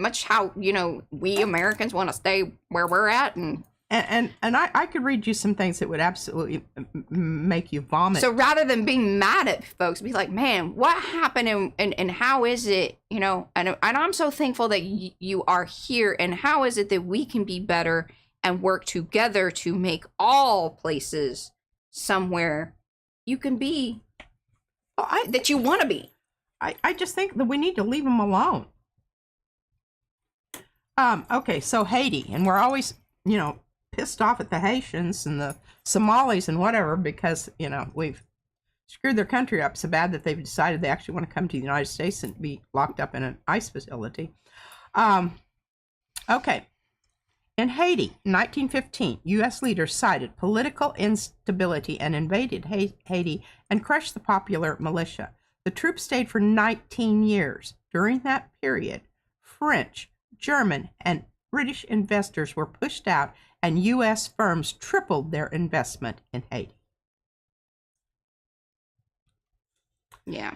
Much how, we Americans want to stay where we're at. And I could read you some things that would absolutely make you vomit. So rather than being mad at folks, be like, man, what happened and how is it, and I'm so thankful that you are here. And how is it that we can be better and work together to make all places somewhere you can be that you want to be? I just think that we need to leave them alone. Okay, so Haiti, and we're always, pissed off at the Haitians and the Somalis and whatever because, we've screwed their country up so bad that they've decided they actually want to come to the United States and be locked up in an ICE facility. Okay. In Haiti, in 1915, U.S. leaders cited political instability and invaded Haiti and crushed the popular militia. The troops stayed for 19 years. During that period, French, German, and British investors were pushed out, and U.S. firms tripled their investment in Haiti. Yeah.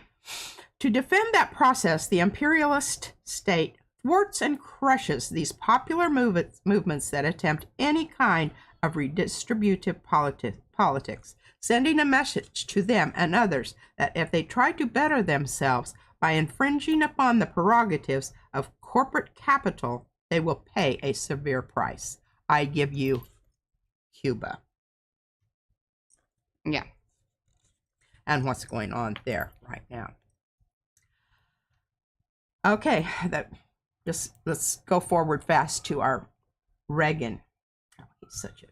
To defend that process, the imperialist state thwarts and crushes these popular movements that attempt any kind of redistributive politics, sending a message to them and others that if they try to better themselves by infringing upon the prerogatives of corporate capital, they will pay a severe price. I give you Cuba. Yeah. And what's going on there right now. Okay, let's go forward fast to our Reagan. Oh, he's such a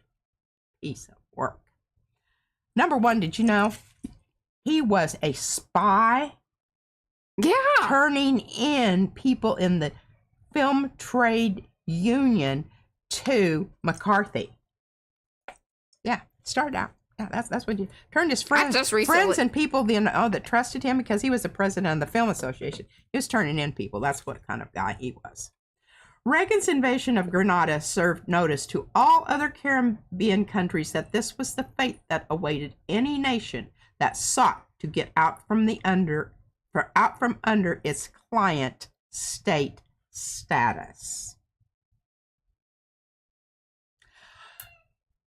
piece of work. Number one, did you know he was a spy? Yeah. Turning in people in the film trade union to McCarthy. Yeah, started out. Yeah, that's what you turned his friends and people that trusted him because he was the president of the Film Association. He was turning in people. That's what kind of guy he was. Reagan's invasion of Grenada served notice to all other Caribbean countries that this was the fate that awaited any nation that sought to get out from under its client state status.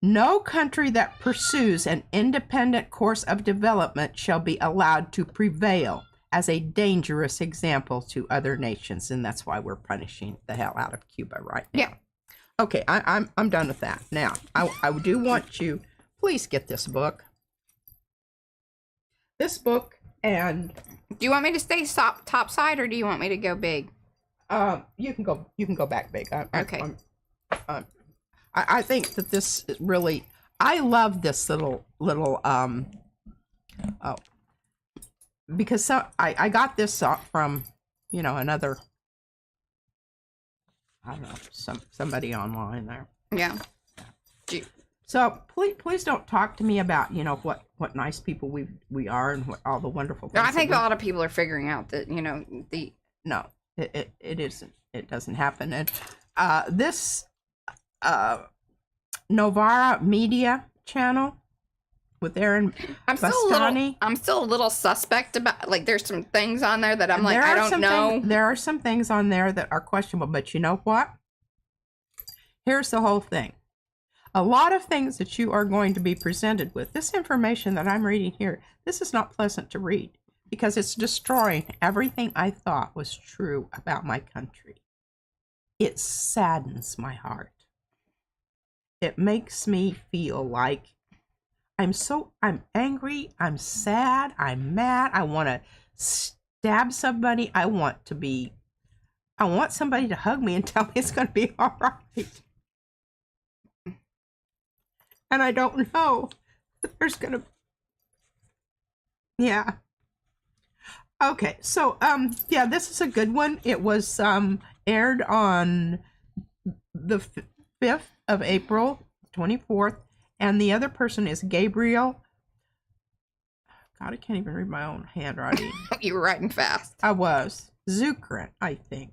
No country that pursues an independent course of development shall be allowed to prevail as a dangerous example to other nations, and that's why we're punishing the hell out of Cuba right now. Yeah. Okay, I'm done with that. Now, I do want you, please get this book. This book, and do you want me to stay top side, or do you want me to go big? You can go back big. Okay. I think that this is really, I love this little because I got this from, another I don't know, somebody online there. Yeah. So please don't talk to me about, you know, what nice people we are and what all the wonderful things. I think a lot of people are figuring out that, you know, no, it isn't. It doesn't happen. And this Novara Media channel with Aaron Bastani. I'm still a little suspect about, like, there's some things on there that I'm like, I don't know. There are some things on there that are questionable, but you know what? Here's the whole thing. A lot of things that you are going to be presented with, this information that I'm reading here, this is not pleasant to read because it's destroying everything I thought was true about my country. It saddens my heart. It makes me feel like I'm angry, I'm sad, I'm mad, I want to stab somebody, I want somebody to hug me and tell me it's going to be all right. And I don't know. There's going to... Yeah. Okay, so, yeah, this is a good one. It was aired on the 5th of April, 24th. And the other person is Gabriel. God, I can't even read my own handwriting. You were writing fast. I was. Zucrin, I think.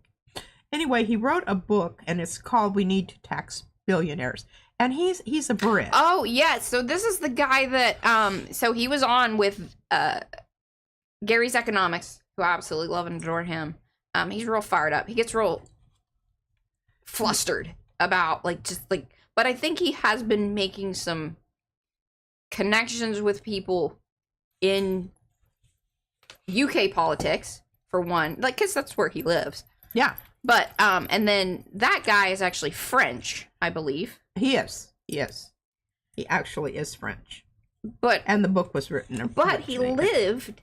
Anyway, he wrote a book, and it's called We Need to Tax Billionaires. And he's a Brit. Oh, yeah. So this is the guy that, so he was on with Gary's Economics, who I absolutely love and adore him. He's real fired up. He gets real flustered about, like, just, like, but I think he has been making some connections with people in UK politics, for one, like, because that's where he lives. Yeah. But, and then that guy is actually French, I believe. He is. Yes. He actually is French. But, and the book was written in But he lived,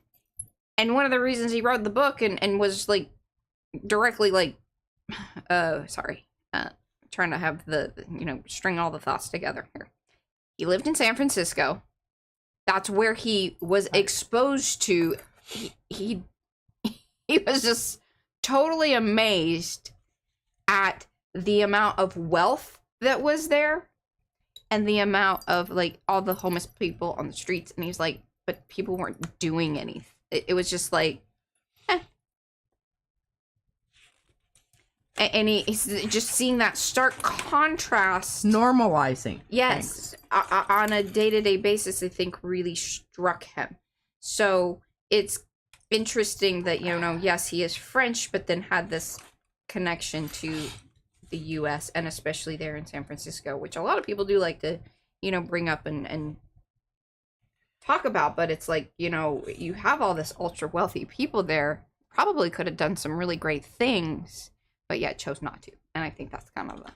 and one of the reasons he wrote the book and was, like, directly, like, trying to have the, you know, string all the thoughts together here. He lived in San Francisco. That's where he was exposed to. He was just totally amazed at the amount of wealth that was there and the amount of, like, all the homeless people on the streets. And he was like, but people weren't doing anything. It was just like, And he's just seeing that stark contrast. Normalizing. Yes. On a day-to-day basis, I think really struck him. So it's interesting that, you know, yes, he is French, but then had this connection to the U.S. and especially there in San Francisco, which a lot of people do like to, you know, bring up and talk about. But it's like, you know, you have all this ultra-wealthy people there, probably could have done some really great things, but yet chose not to. And I think that's kind of a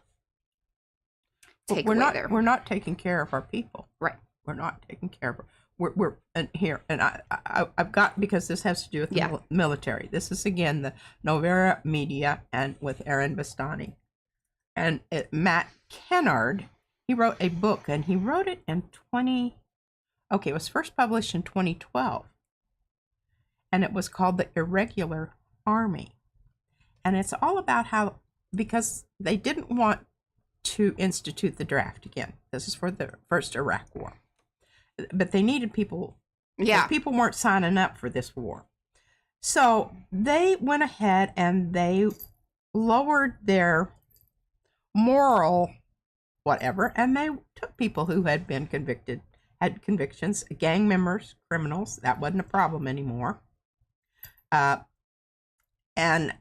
takeaway there. We're not taking care of our people. Right. We're not taking care of we're and here, and I've got, because this has to do with the military. This is, again, the Novara Media and with Aaron Bastani. And Matt Kennard, he wrote a book, and he wrote it in it was first published in 2012. And it was called The Irregular Army. And it's all about how, because they didn't want to institute the draft again. This is for the first Iraq war. But they needed people. Yeah. People weren't signing up for this war. So they went ahead and they lowered their moral whatever, and they took people who had been convicted, had convictions, gang members, criminals. That wasn't a problem anymore. And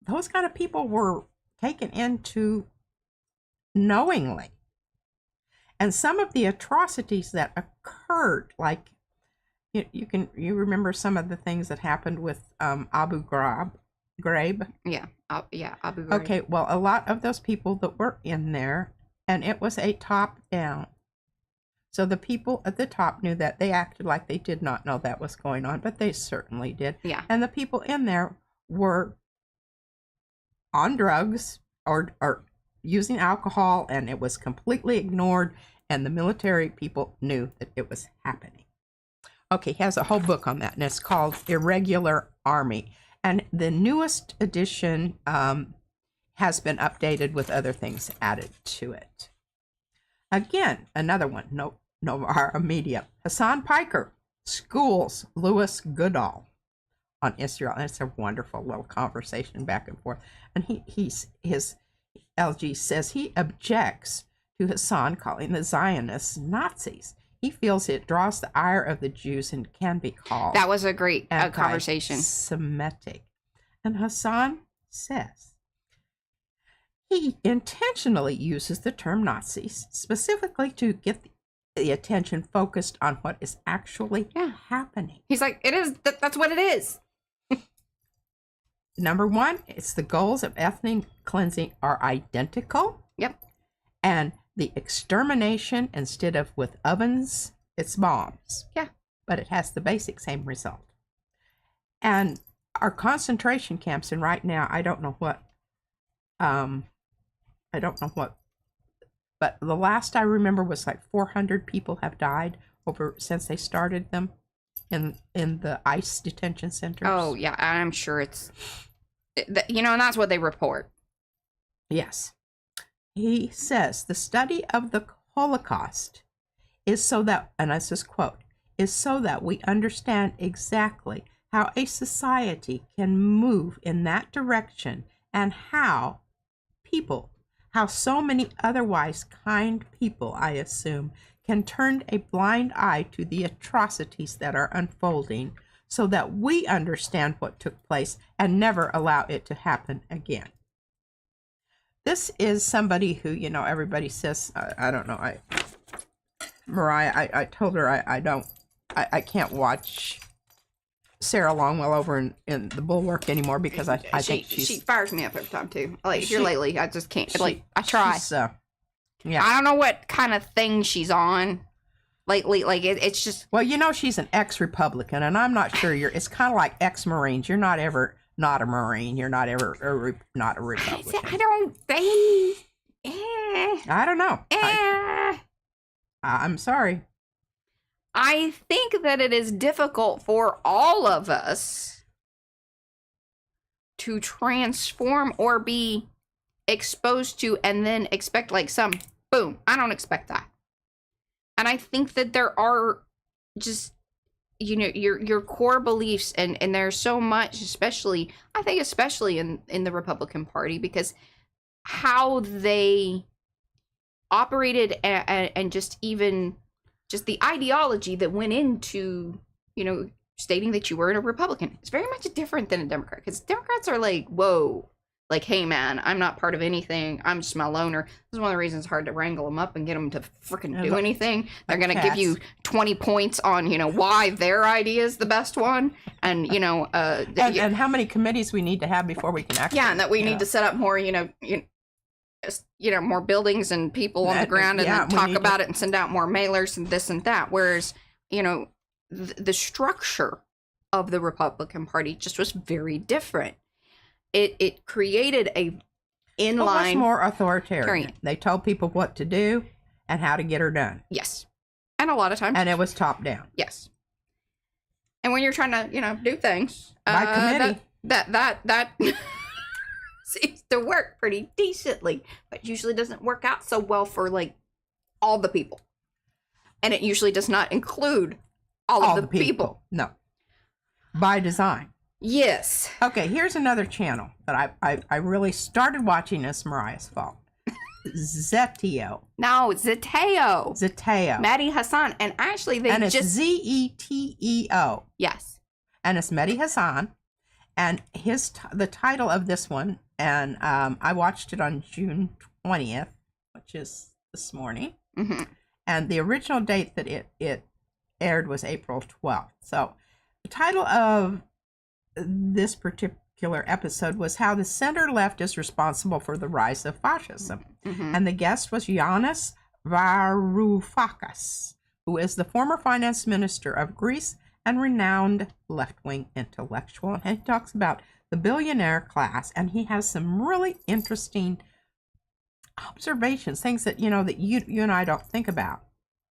those kind of people were taken into knowingly. And some of the atrocities that occurred, like you remember some of the things that happened with Abu Ghraib. Yeah, Abu Ghraib. Okay, well, a lot of those people that were in there, and it was a top down. So the people at the top knew that. They acted like they did not know that was going on, but they certainly did. Yeah. And the people in there were on drugs or using alcohol, and it was completely ignored, and the military people knew that it was happening. Okay, he has a whole book on that, and it's called Irregular Army. And the newest edition has been updated with other things added to it. Again, another one, Novara Media. Hassan Piker, Schools, Louis Goodall on Israel. And it's a wonderful little conversation back and forth. And his LG says he objects to Hassan calling the Zionists Nazis. He feels it draws the ire of the Jews and can be called. That was a great conversation. Semitic. And Hassan says he intentionally uses the term Nazis specifically to get the attention focused on what is actually happening. He's like, it is. That's what it is. Number one, it's the goals of ethnic cleansing are identical. Yep. And the extermination, instead of with ovens, it's bombs. Yeah. But it has the basic same result. And our concentration camps, and right now, I don't know what, but the last I remember was like 400 people have died since they started them in the ICE detention centers. Oh, yeah, I'm sure it's, and that's what they report. Yes. He says the study of the Holocaust is so that, and this is quote, is so that we understand exactly how a society can move in that direction and how so many otherwise kind people, I assume, can turn a blind eye to the atrocities that are unfolding so that we understand what took place and never allow it to happen again. This is somebody who, everybody says, I don't know, Mariah, I told her I can't watch Sarah Longwell over in the Bulwark anymore because I think she fires me up every time too. Like here lately, I just can't. I try. Yeah. I don't know what kind of thing she's on lately. Like it's just. Well, she's an ex-Republican, and I'm not sure it's kind of like ex-Marines. You're not ever not a Marine. You're not ever not a Republican. I don't think. I don't know. I'm sorry. I think that it is difficult for all of us to transform or be exposed to and then expect like some boom. I don't expect that. And I think that there are just, your core beliefs and there's so much, especially in the Republican Party, because how they operated and just the ideology that went into, stating that you were a Republican. It's very much different than a Democrat, because Democrats are like, whoa, like, hey, man, I'm not part of anything. I'm just my loner. This is one of the reasons it's hard to wrangle them up and get them to freaking do anything. They're going to give you 20 points on, why their idea is the best one. And, and how many committees we need to have before we can actually. Yeah, and that we need to set up more, more buildings and people on the ground and then talk about it and send out more mailers and this and that. Whereas, the structure of the Republican Party just was very different. It created a inline. It was more authoritarian. They told people what to do and how to get her done. Yes. And a lot of times. And it was top down. Yes. And when you're trying to, do things. By committee. That seems to work pretty decently, but usually doesn't work out so well for like all the people, and it usually does not include all of the people. No, by design. Yes. Okay, here's another channel that I really started watching. It's Mariah's fault. Zeteo. No, Zeteo. Mehdi Hassan, and actually and it's Zeteo. Yes. And it's Mehdi Hassan, and the title of this one. And I watched it on June 20th, which is this morning. Mm-hmm. And the original date that it aired was April 12th. So the title of this particular episode was How the Center Left is Responsible for the Rise of Fascism. Mm-hmm. And the guest was Yanis Varoufakis, who is the former finance minister of Greece and renowned left-wing intellectual. And he talks about the billionaire class, and he has some really interesting observations, things that you and I don't think about.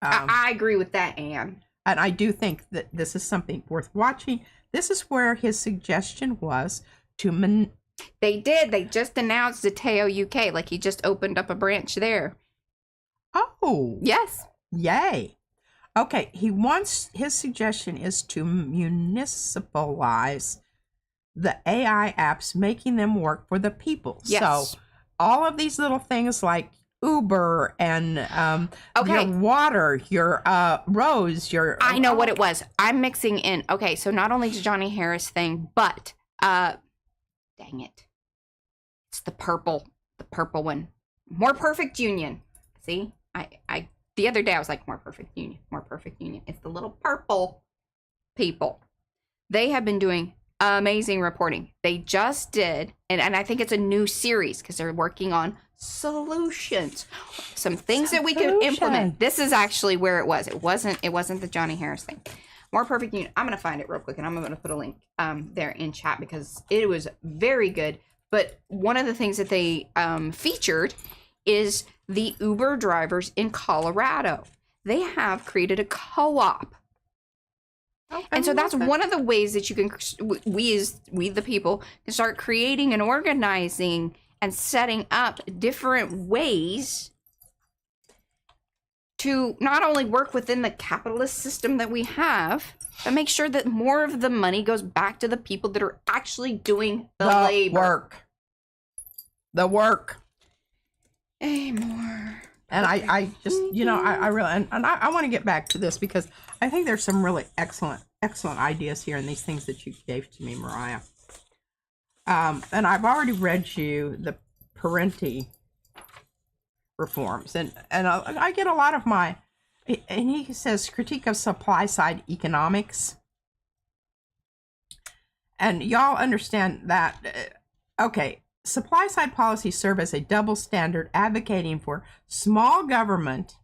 I agree with that, Anne. And I do think that this is something worth watching. This is where his suggestion was to They did. They just announced Zateo UK. Like, he just opened up a branch there. Oh. Yes. Yay. Okay, his suggestion is to municipalize the AI apps, making them work for the people. Yes. So all of these little things like Uber and your water, your roads, your... I know what it was. I'm mixing in. Okay, so not only the Johnny Harris thing, but dang it. It's the purple one. More Perfect Union. See? I the other day I was like, more perfect union. It's the little purple people. They have been doing amazing reporting. They just did, and I think it's a new series because they're working on solutions. Some things that we can implement. This is actually where it was. It wasn't the Johnny Harris thing. More Perfect Union. I'm gonna find it real quick and I'm gonna put a link there in chat because it was very good. But one of the things that they featured is the Uber drivers in Colorado. They have created a co-op. And so that's one of the ways that you can, we the people, can start creating and organizing and setting up different ways to not only work within the capitalist system that we have, but make sure that more of the money goes back to the people that are actually doing the labor. The work. More. And I just, I really, and I want to get back to this because I think there's some really excellent ideas here in these things that you gave to me, Mariah. And I've already read you the Parenti reforms, and I get a lot of my, and he says critique of supply side economics, and y'all understand that, okay. Supply side policies serve as a double standard, advocating for small government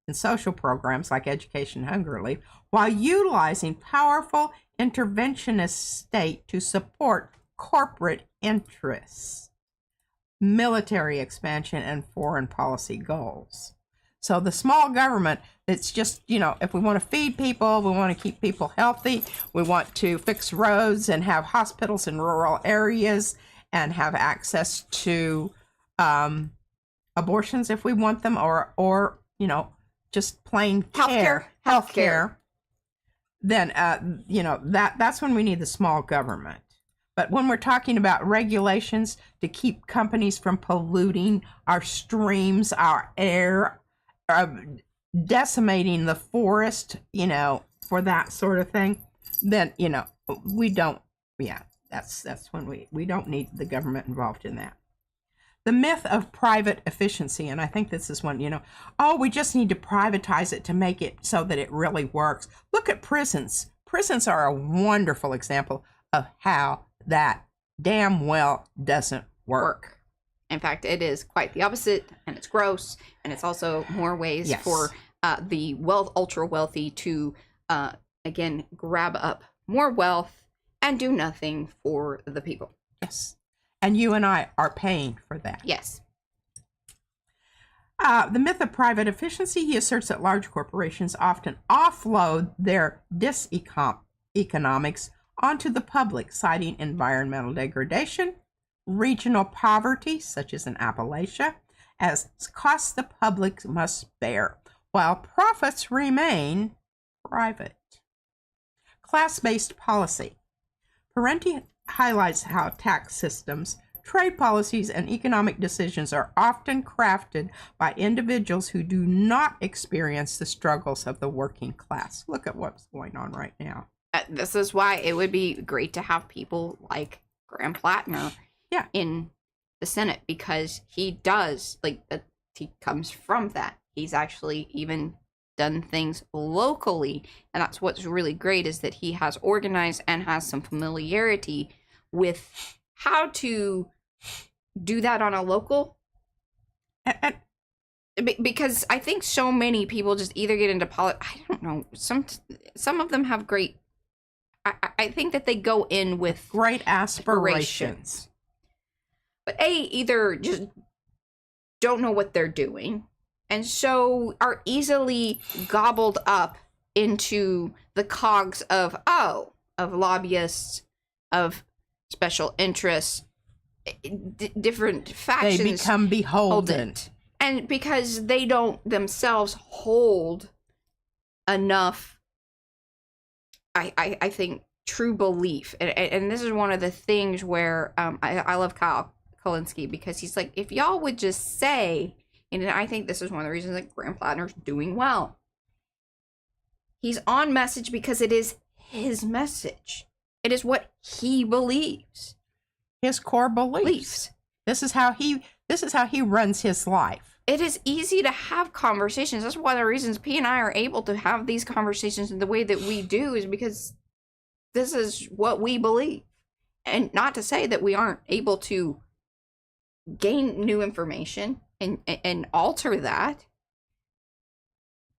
and social programs like education and hunger relief, while utilizing powerful interventionist state to support corporate interests, military expansion, and foreign policy goals. So the small government, it's just, if we want to feed people, we want to keep people healthy, we want to fix roads and have hospitals in rural areas, and have access to abortions if we want them, or just plain healthcare. Then that's when we need the small government. But when we're talking about regulations to keep companies from polluting our streams, our air, decimating the forest, for that sort of thing, then we don't. Yeah. That's when we don't need the government involved in that. The myth of private efficiency, and I think this is one, we just need to privatize it to make it so that it really works. Look at prisons. Prisons are a wonderful example of how that damn well doesn't work. In fact, it is quite the opposite, and it's gross, and it's also more ways for the ultra wealthy to, again, grab up more wealth and do nothing for the people. Yes. And you and I are paying for that. Yes. The myth of private efficiency, he asserts that large corporations often offload their diseconomics onto the public, citing environmental degradation, regional poverty, such as in Appalachia, as costs the public must bear, while profits remain private. Class-based policy. Parenti highlights how tax systems, trade policies, and economic decisions are often crafted by individuals who do not experience the struggles of the working class. Look at what's going on right now. This is why it would be great to have people like Graham Plattner in the Senate, because he does, he comes from that. He's actually even done things locally, and that's what's really great, is that he has organized and has some familiarity with how to do that on a local, because I think so many people just either get into politics. I don't know, some of them have great, I think that they go in with great aspirations, but either just don't know what they're doing, and so are easily gobbled up into the cogs of lobbyists, of special interests, different factions. They become beholden. And because they don't themselves hold enough, I think, true belief. And this is one of the things where I love Kyle Kulinski, because he's like, if y'all would just say, and I think this is one of the reasons that Graham Plattner's doing well. He's on message because it is his message. It is what he believes. His core beliefs. This is how he runs his life. It is easy to have conversations. That's one of the reasons P and I are able to have these conversations in the way that we do, is because this is what we believe. And not to say that we aren't able to gain new information and alter that,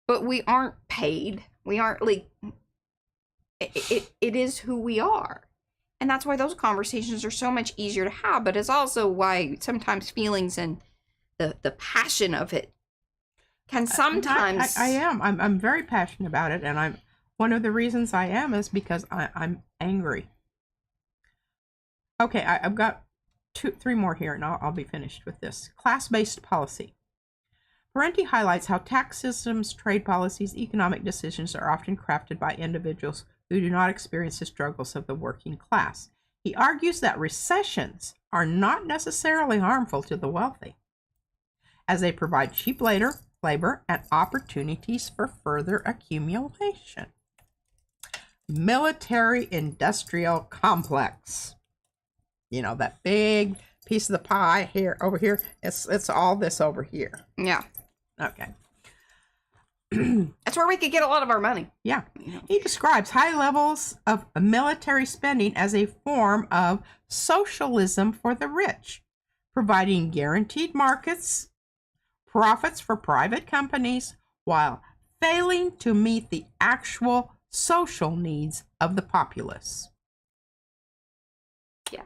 but we aren't paid. We aren't, like, it is who we are. And that's why those conversations are so much easier to have, but it's also why sometimes feelings and the passion of it can sometimes... I'm very passionate about it, and one of the reasons I am is because I'm angry. Okay, I've got three more here, and I'll be finished with this. Class-based policy. Parenti highlights how tax systems, trade policies, economic decisions are often crafted by individuals who do not experience the struggles of the working class. He argues that recessions are not necessarily harmful to the wealthy, as they provide cheap labor and opportunities for further accumulation. Military-industrial complex. You know, that big piece of the pie here, over here. It's all this over here. Yeah. Okay. That's where we could get a lot of our money. Yeah. He describes high levels of military spending as a form of socialism for the rich, providing guaranteed markets, profits for private companies, while failing to meet the actual social needs of the populace. Yeah.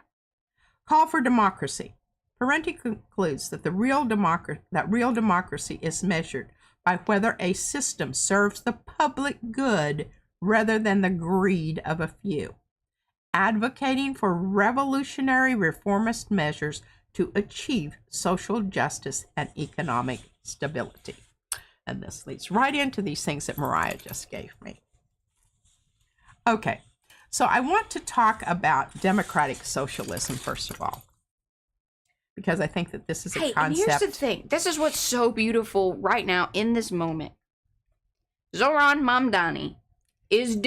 Call for democracy. Parenti concludes that real democracy is measured by whether a system serves the public good rather than the greed of a few, advocating for revolutionary reformist measures to achieve social justice and economic stability. And this leads right into these things that Mariah just gave me. Okay, so I want to talk about democratic socialism first of all, because I think that this is a concept. And here's the thing. This is what's so beautiful right now in this moment. Zoran Mamdani is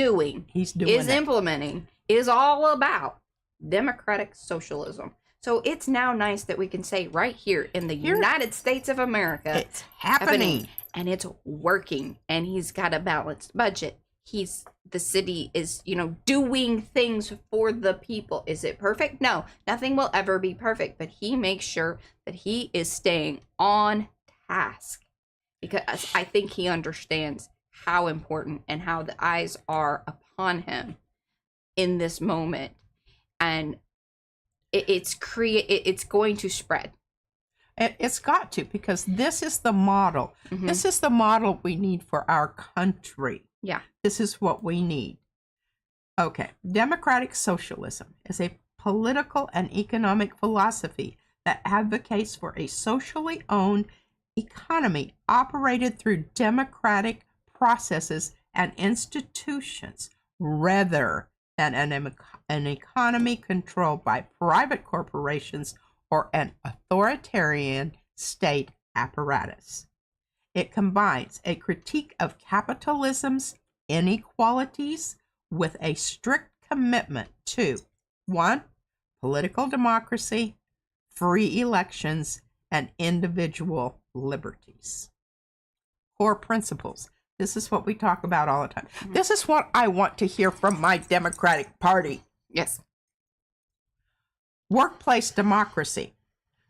implementing, is all about democratic socialism. So it's now nice that we can say right here in the United States of America, it's happening. And it's working. And he's got a balanced budget. The city is, doing things for the people. Is it perfect? No, nothing will ever be perfect, but he makes sure that he is staying on task, because I think he understands how important and how the eyes are upon him in this moment. And it's going to spread. It's got to, because this is the model. Mm-hmm. This is the model we need for our country. Yeah. This is what we need. Okay. Democratic socialism is a political and economic philosophy that advocates for a socially owned economy operated through democratic processes and institutions rather than an economy controlled by private corporations or an authoritarian state apparatus. It combines a critique of capitalism's inequalities with a strict commitment to 1. Political democracy, free elections, and individual liberties. Core principles. This is what we talk about all the time. Mm-hmm. This is what I want to hear from my Democratic Party. Yes. Workplace democracy.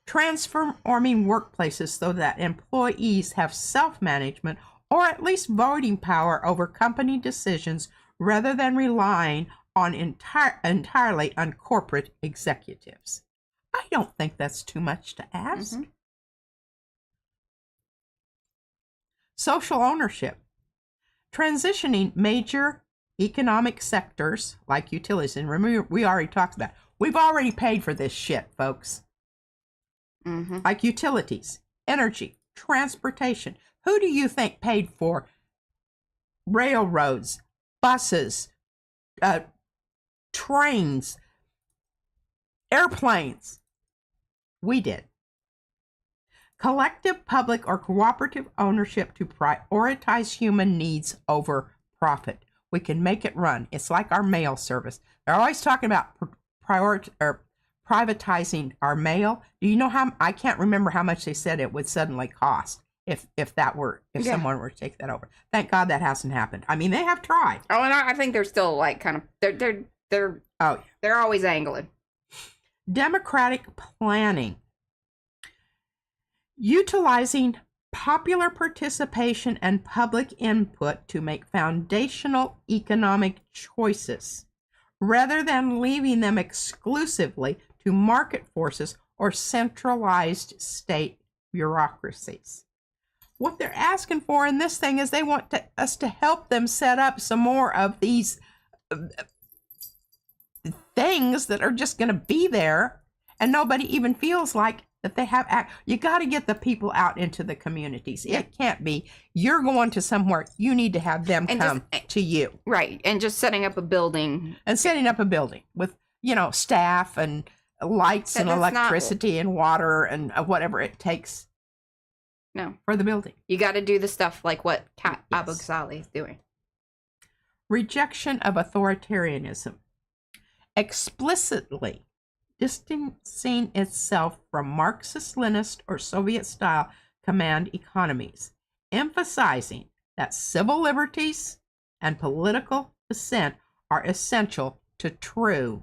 Transforming workplaces so that employees have self-management or at least voting power over company decisions rather than relying on entirely on corporate executives. I don't think that's too much to ask. Mm-hmm. Social ownership. Transitioning major economic sectors like utilities, and remember, we already talked about, we've already paid for this shit, folks. like utilities, energy, transportation. Who do you think paid for railroads, buses, trains, airplanes? We did. Collective, public, or cooperative ownership to prioritize human needs over profit. We can make it run. It's like our mail service. They're always talking about privatizing our mail. Do you know how? I can't remember how much they said it would suddenly cost if someone were to take that over. Thank God that hasn't happened. I mean, they have tried. Oh, and I think they're still like kind of they're always angling. Democratic planning. Utilizing popular participation and public input to make foundational economic choices, rather than leaving them exclusively to market forces or centralized state bureaucracies. What they're asking for in this thing is they want us to help them set up some more of these things that are just going to be there, and nobody even feels like that they have. You got to get the people out into the communities. Yeah. It can't be you're going to somewhere. You need to have them come to you. Right. And just setting up a building. And setting up a building with, staff and lights and electricity and water and whatever it takes. No. For the building. You got to do the stuff like what Kat Abu-Ghazali is doing. Rejection of authoritarianism. Explicitly distancing itself from Marxist-Leninist or Soviet-style command economies, emphasizing that civil liberties and political dissent are essential to true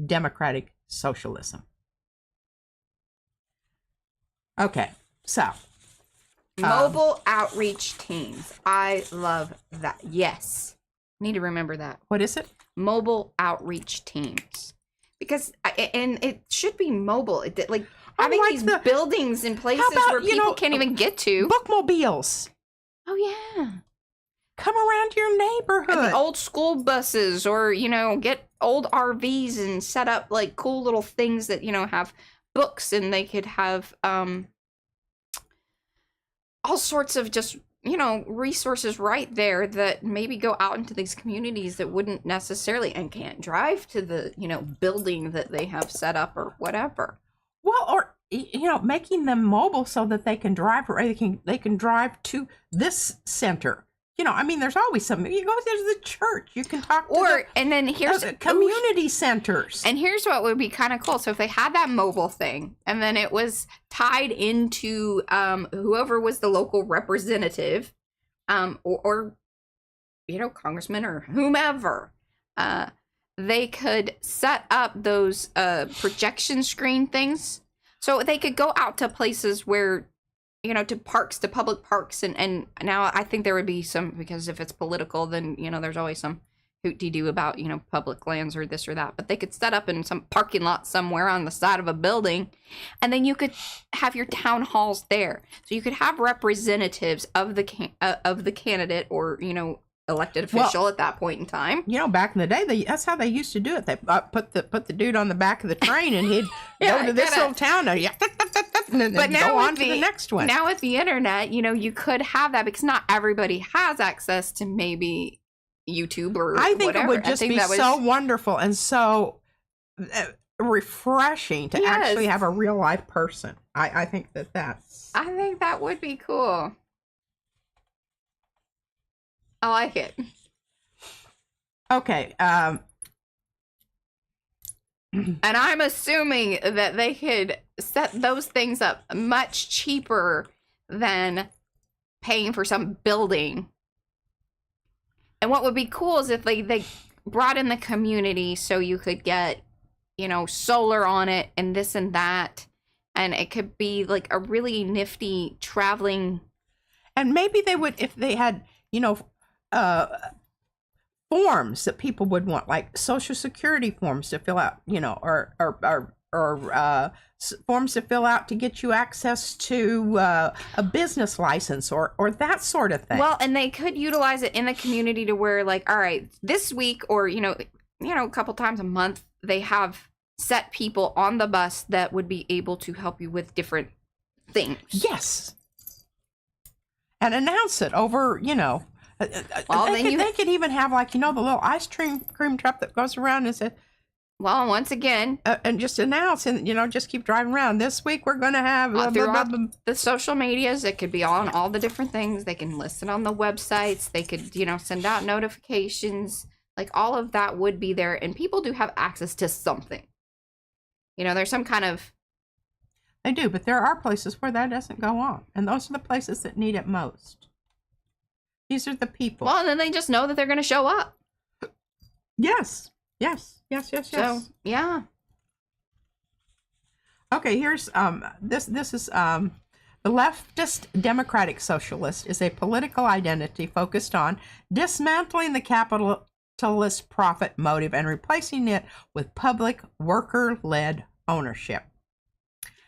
democratic socialism. Okay, so. Mobile outreach teams. I love that. Yes. Need to remember that. What is it? Mobile outreach teams. Because, and it should be mobile. Having these buildings in places where people can't even get to. Bookmobiles. Oh, yeah. Come around your neighborhood. And the old school buses or, get old RVs and set up like cool little things that, have books, and they could have all sorts of just, resources right there that maybe go out into these communities that wouldn't necessarily and can't drive to the, building that they have set up or whatever. Well, or, making them mobile so that they can drive, or they can drive to this center. There's always something. You go to the church, you can talk to and then here's community centers. And here's what would be kind of cool. So if they had that mobile thing and then it was tied into whoever was the local representative or congressman or whomever, they could set up those projection screen things. So they could go out to places where to parks, to public parks. And now I think there would be some, because if it's political, then, there's always some hoot-de-doo about, public lands or this or that. But they could set up in some parking lot somewhere on the side of a building. And then you could have your town halls there. So you could have representatives of the candidate or, elected official at that point in time. Back in the day, that's how they used to do it. They put the dude on the back of the train, and he'd go to this little town, and then go on to the next one. Now with the internet, you could have that, because not everybody has access to maybe YouTube or I think whatever. It would just be so wonderful and so refreshing to actually have a real life person. I think that's. I think that would be cool. I like it. Okay. And I'm assuming that they could set those things up much cheaper than paying for some building. And what would be cool is if they brought in the community so you could get, solar on it and this and that. And it could be like a really nifty traveling. And maybe they would, if they had, forms that people would want, like Social Security forms to fill out, or forms to fill out to get you access to a business license or that sort of thing. Well, and they could utilize it in the community to where, like, all right, this week or, a couple times a month, they have set people on the bus that would be able to help you with different things. Yes. And announce it over, well, they could even have, like, the little ice cream truck that goes around and says, well, once again, and just announce and, just keep driving around. This week we're going to have throughout the social medias. It could be on all the different things. They can list it on the websites. They could, send out notifications. Like, all of that would be there. And people do have access to something. There's some kind of... They do, but there are places where that doesn't go on. And those are the places that need it most. These are the people. Well, and then they just know that they're going to show up. Yes. So, yeah. Okay, here's this is the leftist democratic socialist is a political identity focused on dismantling the capitalist profit motive and replacing it with public worker-led ownership.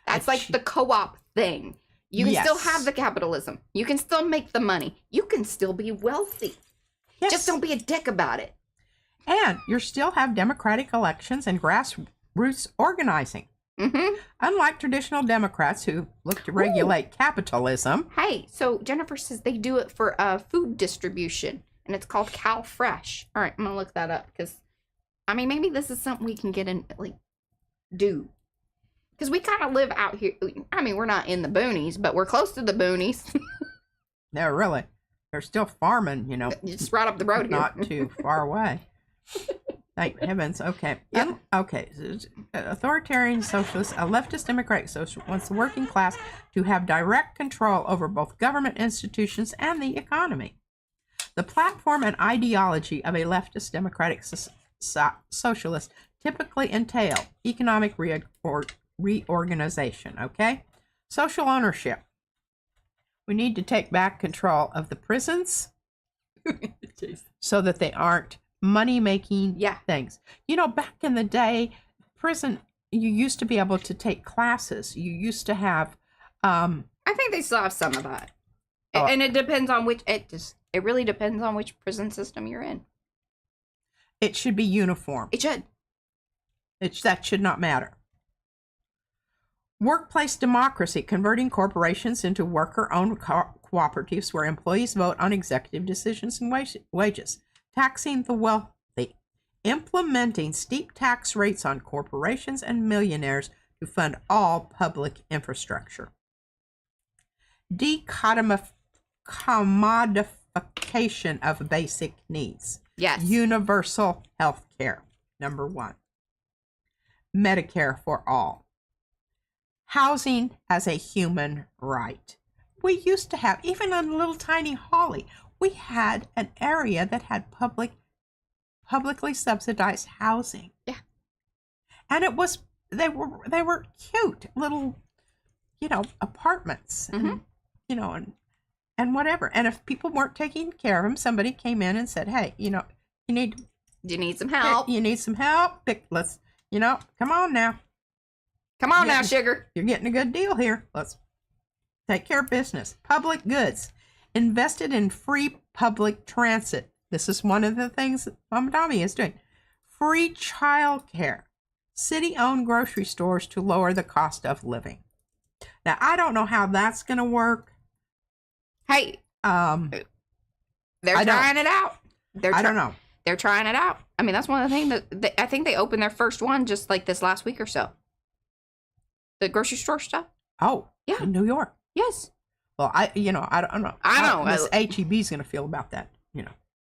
That's like the co-op thing. You can still have the capitalism. You can still make the money. You can still be wealthy. Yes. Just don't be a dick about it. And you still have democratic elections and grassroots organizing. Mm-hmm. Unlike traditional Democrats who look to regulate capitalism. Hey, so Jennifer says they do it for food distribution, and it's called Cal Fresh. All right, I'm going to look that up because, maybe this is something we can get in, do. Because we kind of live out here. We're not in the boonies, but we're close to the boonies. No, really. They're still farming, Just right up the road here. Not too far away. Thank heavens. Okay. Yep. Okay. Authoritarian socialist, a leftist democratic socialist wants the working class to have direct control over both government institutions and the economy. The platform and ideology of a leftist democratic socialist typically entail economic reorganization, okay? Social ownership. We need to take back control of the prisons so that they aren't money-making things. Back in the day, prison, you used to be able to take classes. You used to have... I think they still have some of that. And it depends on which... It really depends on which prison system you're in. It should be uniform. It should. That should not matter. Workplace democracy, converting corporations into worker-owned cooperatives where employees vote on executive decisions and wages. Taxing the wealthy. Implementing steep tax rates on corporations and millionaires to fund all public infrastructure. Commodification of basic needs. Yes. Universal health care, number 1. Medicare for all. Housing as a human right. We used to have, even in little tiny Holly, we had an area that had publicly subsidized housing. Yeah. And they were cute little, apartments. Mm-hmm. And whatever. And if people weren't taking care of them, somebody came in and said, hey, you need some help. You need some help. Let's, come on now. Come on now, sugar. You're getting a good deal here. Let's take care of business. Public goods. Invested in free public transit. This is one of the things that Mama Tommy is doing. Free child care. City-owned grocery stores to lower the cost of living. Now, I don't know how that's going to work. Hey. They're trying it out. I don't know. They're trying it out. That's one of the things that I think they opened their first one just like this last week or so. The grocery store stuff. Oh, yeah. In New York. Yes. Well, I don't know. I know. Miss HEB's going to feel about that.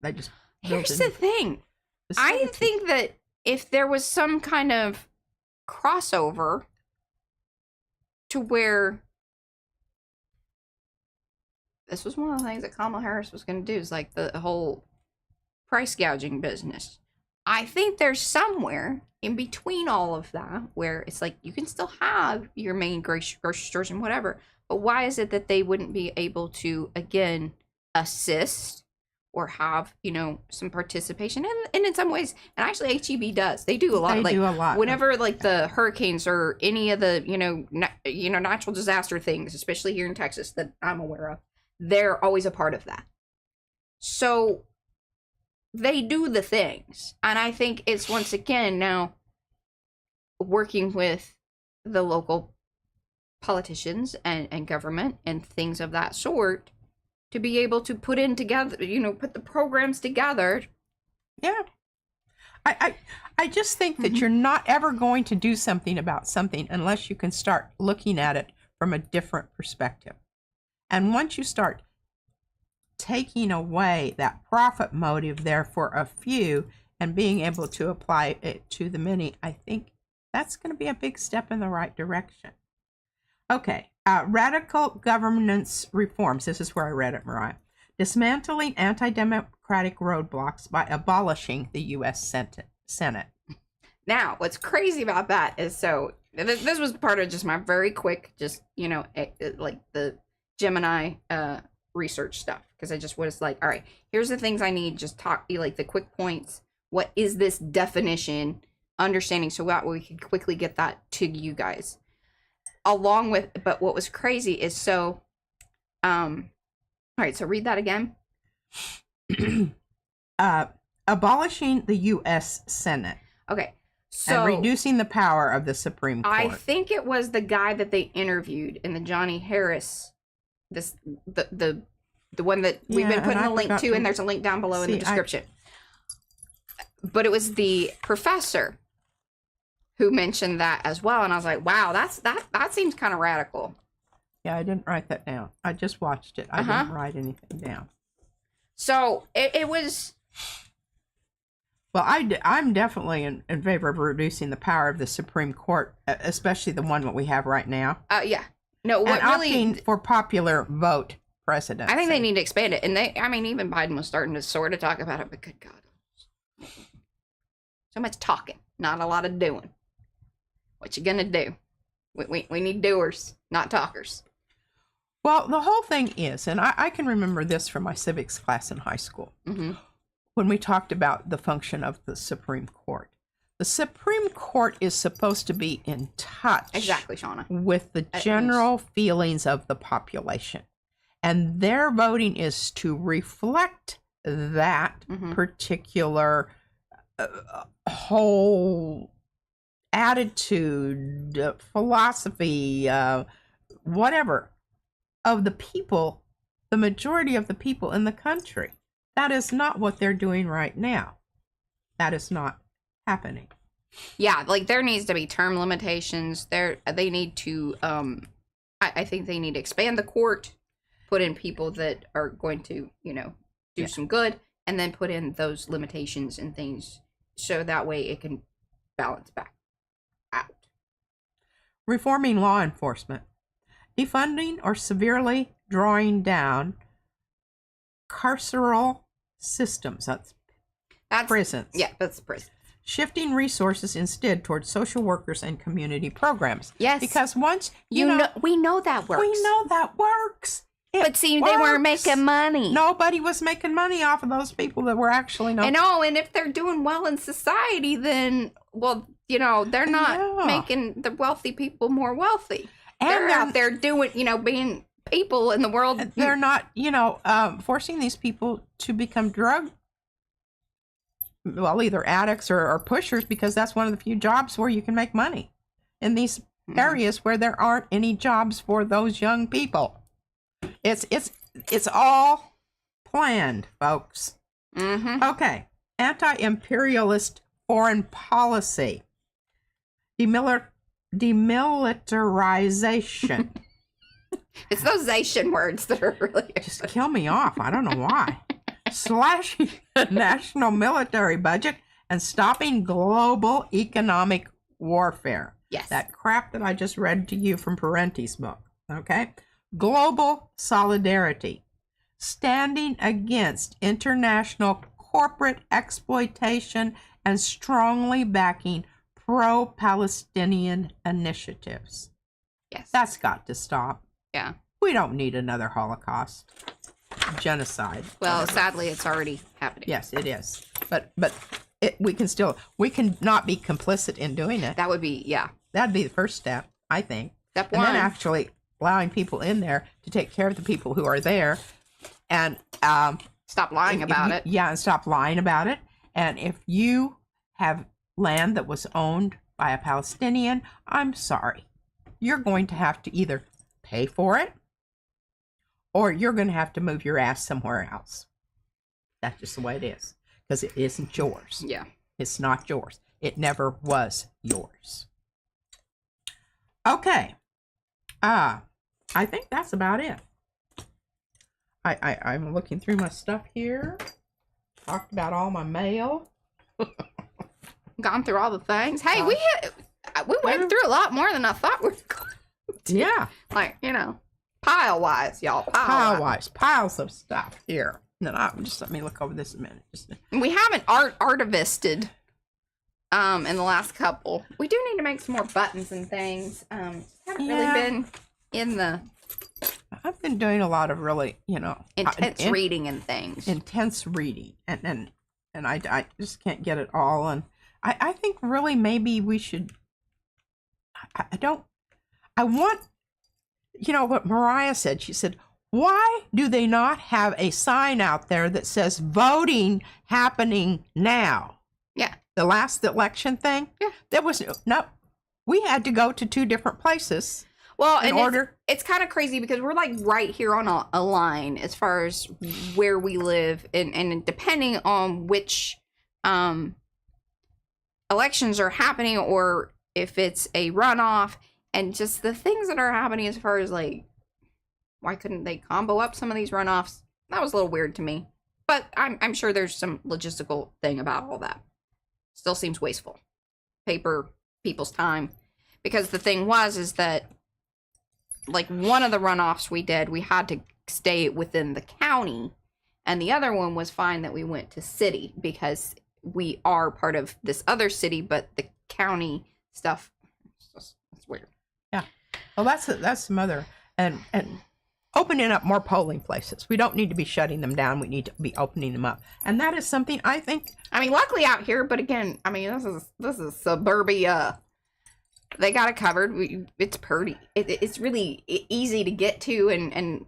They just. Here's the thing. I think that if there was some kind of crossover to where this was one of the things that Kamala Harris was going to do is like the whole price gouging business. I think there's somewhere in between all of that where it's like you can still have your main grocery stores and whatever, but why is it that they wouldn't be able to, again, assist or have, some participation? And in some ways, and actually HEB does. They do a lot. They do a lot. Whenever the hurricanes or any of the, natural disaster things, especially here in Texas that I'm aware of, they're always a part of that. So they do the things. And I think it's, once again, now, working with the local politicians and government and things of that sort to be able to put in together, put the programs together. Yeah. I just think that you're not ever going to do something about something unless you can start looking at it from a different perspective. And once you start taking away that profit motive there for a few and being able to apply it to the many, I think that's going to be a big step in the right direction. Okay, radical governance reforms. This is where I read it, Mariah. Dismantling anti-democratic roadblocks by abolishing the U.S. Senate. Now, what's crazy about that is, so this was part of just my very quick, like the Gemini research stuff, because I just was like, all right, here's the things I need, just talk, like the quick points. What is this definition, understanding, so that we could quickly get that to you guys. Along with, but what was crazy is, so, all right, so read that again. Abolishing the U.S. Senate. Okay, so. And reducing the power of the Supreme Court. I think it was the guy that they interviewed in the Johnny Harris, the one that we've been putting a link to, and there's a link down below in the description. But it was the professor who mentioned that as well, and I was like, wow, that seems kind of radical. Yeah, I didn't write that down. I just watched it. I didn't write anything down. So it was. Well, I'm definitely in favor of reducing the power of the Supreme Court, especially the one that we have right now. Yeah. No, what and really opting for popular vote precedent. I think they need to expand it, and even Biden was starting to sort of talk about it, but good God, so much talking, not a lot of doing. What you gonna do? We need doers, not talkers. Well, the whole thing is, and I can remember this from my civics class in high school, when we talked about the function of the Supreme Court. The Supreme Court is supposed to be in touch, exactly, Shauna, with the general feelings of the population. And their voting is to reflect that particular whole attitude, philosophy, whatever, of the people, the majority of the people in the country. That is not what they're doing right now. That is not happening. Yeah, like there needs to be term limitations. They need to, I think they need to expand the court, put in people that are going to, do some good, and then put in those limitations and things so that way it can balance back out. Reforming law enforcement. Defunding or severely drawing down carceral systems. That's prisons. Yeah, that's prison. Shifting resources instead towards social workers and community programs. Yes. Because once, we know that works. We know that works. But see, they weren't making money. Nobody was making money off of those people that were actually and if they're doing well in society, then, well, they're not making the wealthy people more wealthy. And they're out there doing, being people in the world. They're not, forcing these people to become either addicts or pushers, because that's one of the few jobs where you can make money in these areas where there aren't any jobs for those young people. It's all planned, folks. Okay. Anti-imperialist foreign policy. Demilitarization. It's those Asian words that are really just kill me off. I don't know why. Slashing the national military budget and stopping global economic warfare. Yes. That crap that I just read to you from Parenti's book. Okay. Global solidarity. Standing against international corporate exploitation and strongly backing pro-Palestinian initiatives. Yes. That's got to stop. Yeah. We don't need another Holocaust. Genocide. Well, sadly, it's already happening. Yes, it is. But we can not be complicit in doing it. That would be, yeah. That'd be the first step, I think. Step one. And then actually allowing people in there to take care of the people who are there, and stop lying about it. Yeah, and stop lying about it. And if you have land that was owned by a Palestinian, I'm sorry. You're going to have to either pay for it or you're going to have to move your ass somewhere else. That's just the way it is. Because it isn't yours. Yeah. It's not yours. It never was yours. Okay. I think that's about it. I'm looking through my stuff here. Talked about all my mail. Gone through all the things. Hey, we went through a lot more than I thought we were going to. Yeah. Like, pile-wise, y'all. Pile-wise. Piles of stuff here. No, just let me look over this a minute. We haven't artivisted in the last couple. We do need to make some more buttons and things. Haven't really been in the... I've been doing a lot of really, intense reading and things. Intense reading. And I just can't get it all. And I think really maybe we should... I want... what Mariah said. She said, why do they not have a sign out there that says voting happening now? Yeah. The last election thing? Yeah. There was no, we had to go to 2 different places. Well, and it's kind of crazy because we're like right here on a line as far as where we live. And depending on which elections are happening or if it's a runoff and just the things that are happening as far as like, why couldn't they combo up some of these runoffs? That was a little weird to me. But I'm sure there's some logistical thing about all that. Still seems wasteful. People's time. Because the thing is that, like, one of the runoffs we did, we had to stay within the county. And the other one was fine that we went to city because we are part of this other city, but the county stuff, it's weird. Yeah. Well, that's some other... And opening up more polling places. We don't need to be shutting them down. We need to be opening them up. And that is something I think... luckily out here, but again, this is suburbia. They got it covered. It's pretty. It's really easy to get to. And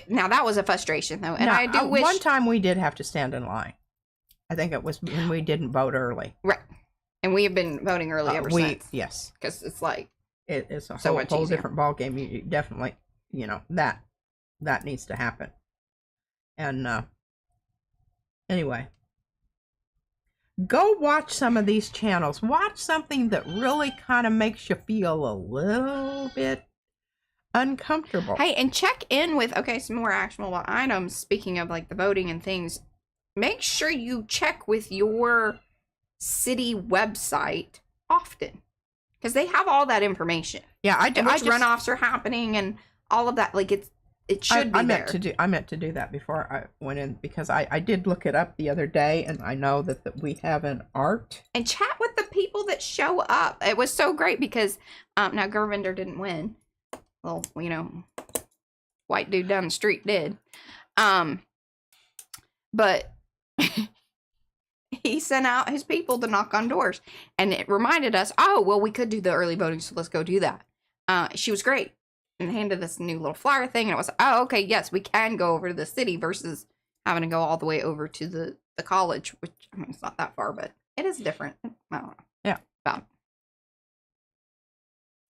now that was a frustration, though. And I do wish... One time we did have to stand in line. I think it was when we didn't vote early. Right. And we have been voting early ever since. Yes. Because it's like... It's a so whole different ballgame. You definitely, that needs to happen. And anyway, go watch some of these channels. Watch something that really kind of makes you feel a little bit uncomfortable. Hey, and check in with, some more actionable items. Speaking of like the voting and things, make sure you check with your city website often. Because they have all that information. Yeah, which runoffs are happening and all of that. Like it should be there. I meant to do that before I went in because I did look it up the other day and I know that we have an art. And chat with the people that show up. It was so great because now Gurvinder didn't win. Well, white dude down the street did. But he sent out his people to knock on doors. And it reminded us, we could do the early voting, so let's go do that. She was great. And handed us a new little flyer thing. And it was, okay, yes, we can go over to the city versus having to go all the way over to the college, which, it's not that far, but it is different. I don't know. Yeah. It's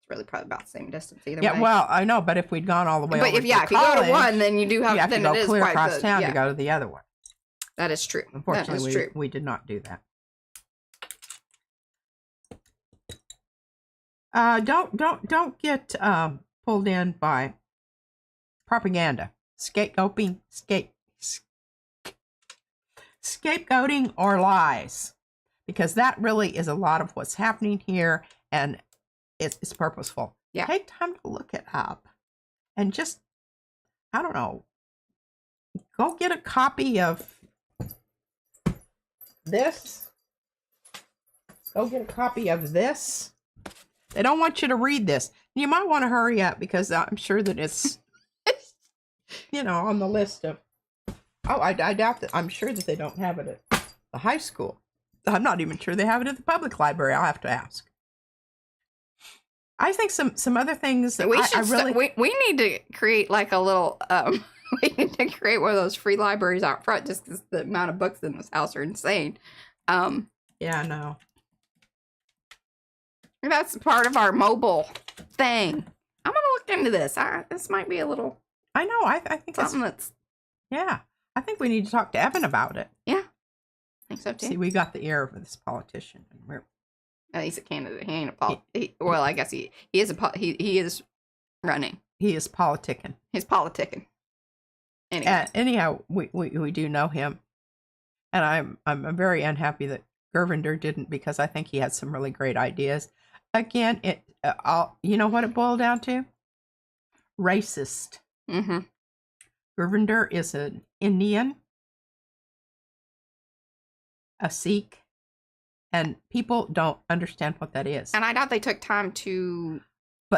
really probably about the same distance either way. Yeah, well, I know, but if we'd gone all the way over to college, if you go to one, then you do have, to go clear across town to go to the other one. That is true. Unfortunately, we did not do that. Don't get pulled in by propaganda, scapegoating or lies, because that really is a lot of what's happening here, and it's purposeful. Yeah. Take time to look it up, and just, I don't know, go get a copy of this. Go get a copy of this. They don't want you to read this. You might want to hurry up because I'm sure that it's, on the list of, I doubt that, I'm sure that they don't have it at the high school. I'm not even sure they have it at the public library. I'll have to ask. I think some other things that we need to create like a little, we need to create one of those free libraries out front just because the amount of books in this house are insane. Yeah, I know. That's part of our mobile thing. I'm gonna look into this. This might be a little. I know. I think something that's. Yeah, I think we need to talk to Evan about it. Yeah, I think so too. See, we got the ear of this politician, and we're. He's a candidate. He ain't a well, I guess he is he is running. He is politicking. He's politicking. Anyway. Anyhow, we do know him, and I'm very unhappy that Gervinder didn't, because I think he had some really great ideas. Again, you know what it boiled down to? Racist. Mm-hmm. Gervinder is an Indian, a Sikh, and people don't understand what that is. And I doubt they took time to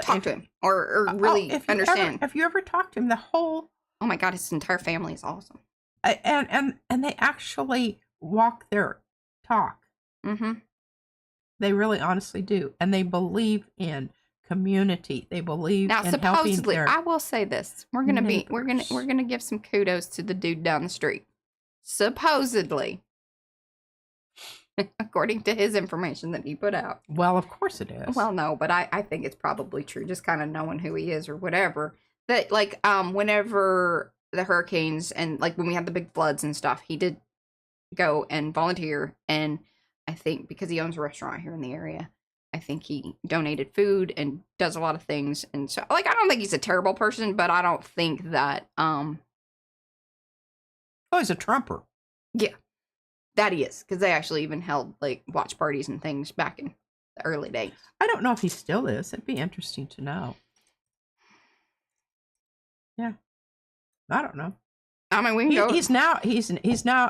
talk to him or really understand. Have you ever talked to him? The whole. Oh my God, his entire family is awesome. And they actually walk their talk. Mm-hmm. They really honestly do. And they believe in community. They believe now, in supposedly, helping I will say this. We're gonna give some kudos to the dude down the street. Supposedly. According to his information that he put out. Well, of course it is. Well, no, but I think it's probably true. Just kind of knowing who he is or whatever. That like whenever the hurricanes and like when we had the big floods and stuff, he did go and volunteer. And I think because he owns a restaurant here in the area, I think he donated food and does a lot of things. And so like I don't think he's a terrible person, but I don't think that oh, he's a Trumper. Yeah. That he is, because they actually even held like watch parties and things back in the early days. I don't know if he still is. It'd be interesting to know. Yeah, I don't know. I mean, we can go. He's now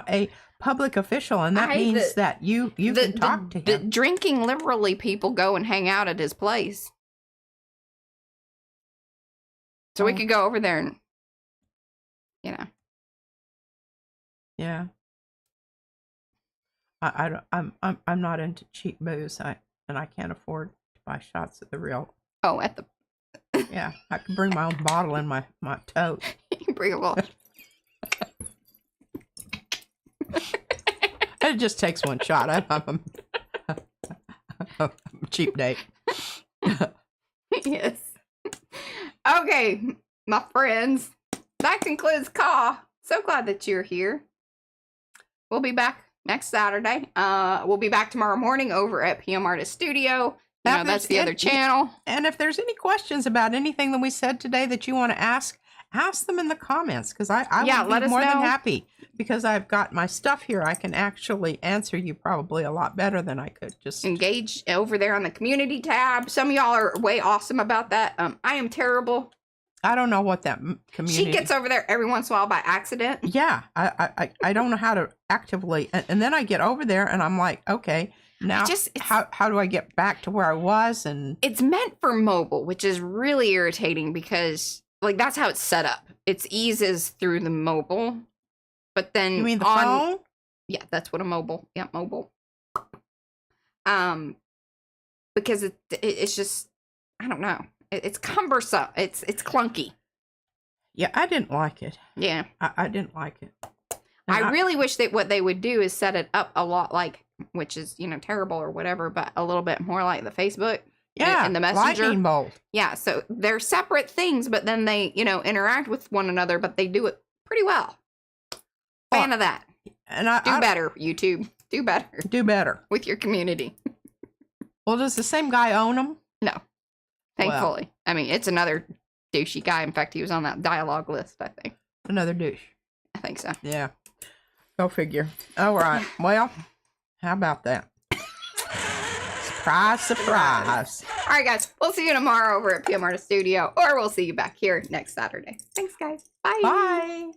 a public official, and that means that you can talk to him. The drinking liberally people go and hang out at his place, so we could go over there and, Yeah. I'm not into cheap booze. I can't afford to buy shots at the real. Oh, at the. Yeah, I can bring my own bottle in my tote. You can bring a bottle. It just takes one shot. I'm a cheap date. Yes. Okay, my friends. That concludes Caw. So glad that you're here. We'll be back next Saturday. We'll be back tomorrow morning over at PM Artist Studio. That's the other channel. And if there's any questions about anything that we said today that you want to ask them in the comments, because I would be more than happy, because I've got my stuff here. I can actually answer you probably a lot better than I could just engage over there on the community tab. Some of y'all are way awesome about that. I am terrible. I don't know what that community. She gets over there every once in a while by accident. Yeah, I don't know how to actively, and then I get over there and I'm like, okay, now how do I get back to where I was? And it's meant for mobile, which is really irritating because like that's how it's set up. It's eases through the mobile, but then you mean the phone? Yeah, that's what a mobile. Yeah, mobile. Because it's just I don't know. It's cumbersome. It's clunky. Yeah, I didn't like it. Yeah. I didn't like it. I really wish that what they would do is set it up a lot like, which is, terrible or whatever, but a little bit more like the Facebook. Yeah. And the Messenger. Lightning bolt. Yeah. So they're separate things, but then they, interact with one another, but they do it pretty well. Fan of that. And do better, YouTube. Do better. Do better. With your community. Well, does the same guy own them? No. Thankfully. Well, I mean, it's another douchey guy. In fact, he was on that dialogue list, I think. Another douche. I think so. Yeah. Go figure. All right. Well, how about that? Surprise, surprise. All right, guys. We'll see you tomorrow over at PM Artist Studio, or we'll see you back here next Saturday. Thanks, guys. Bye. Bye.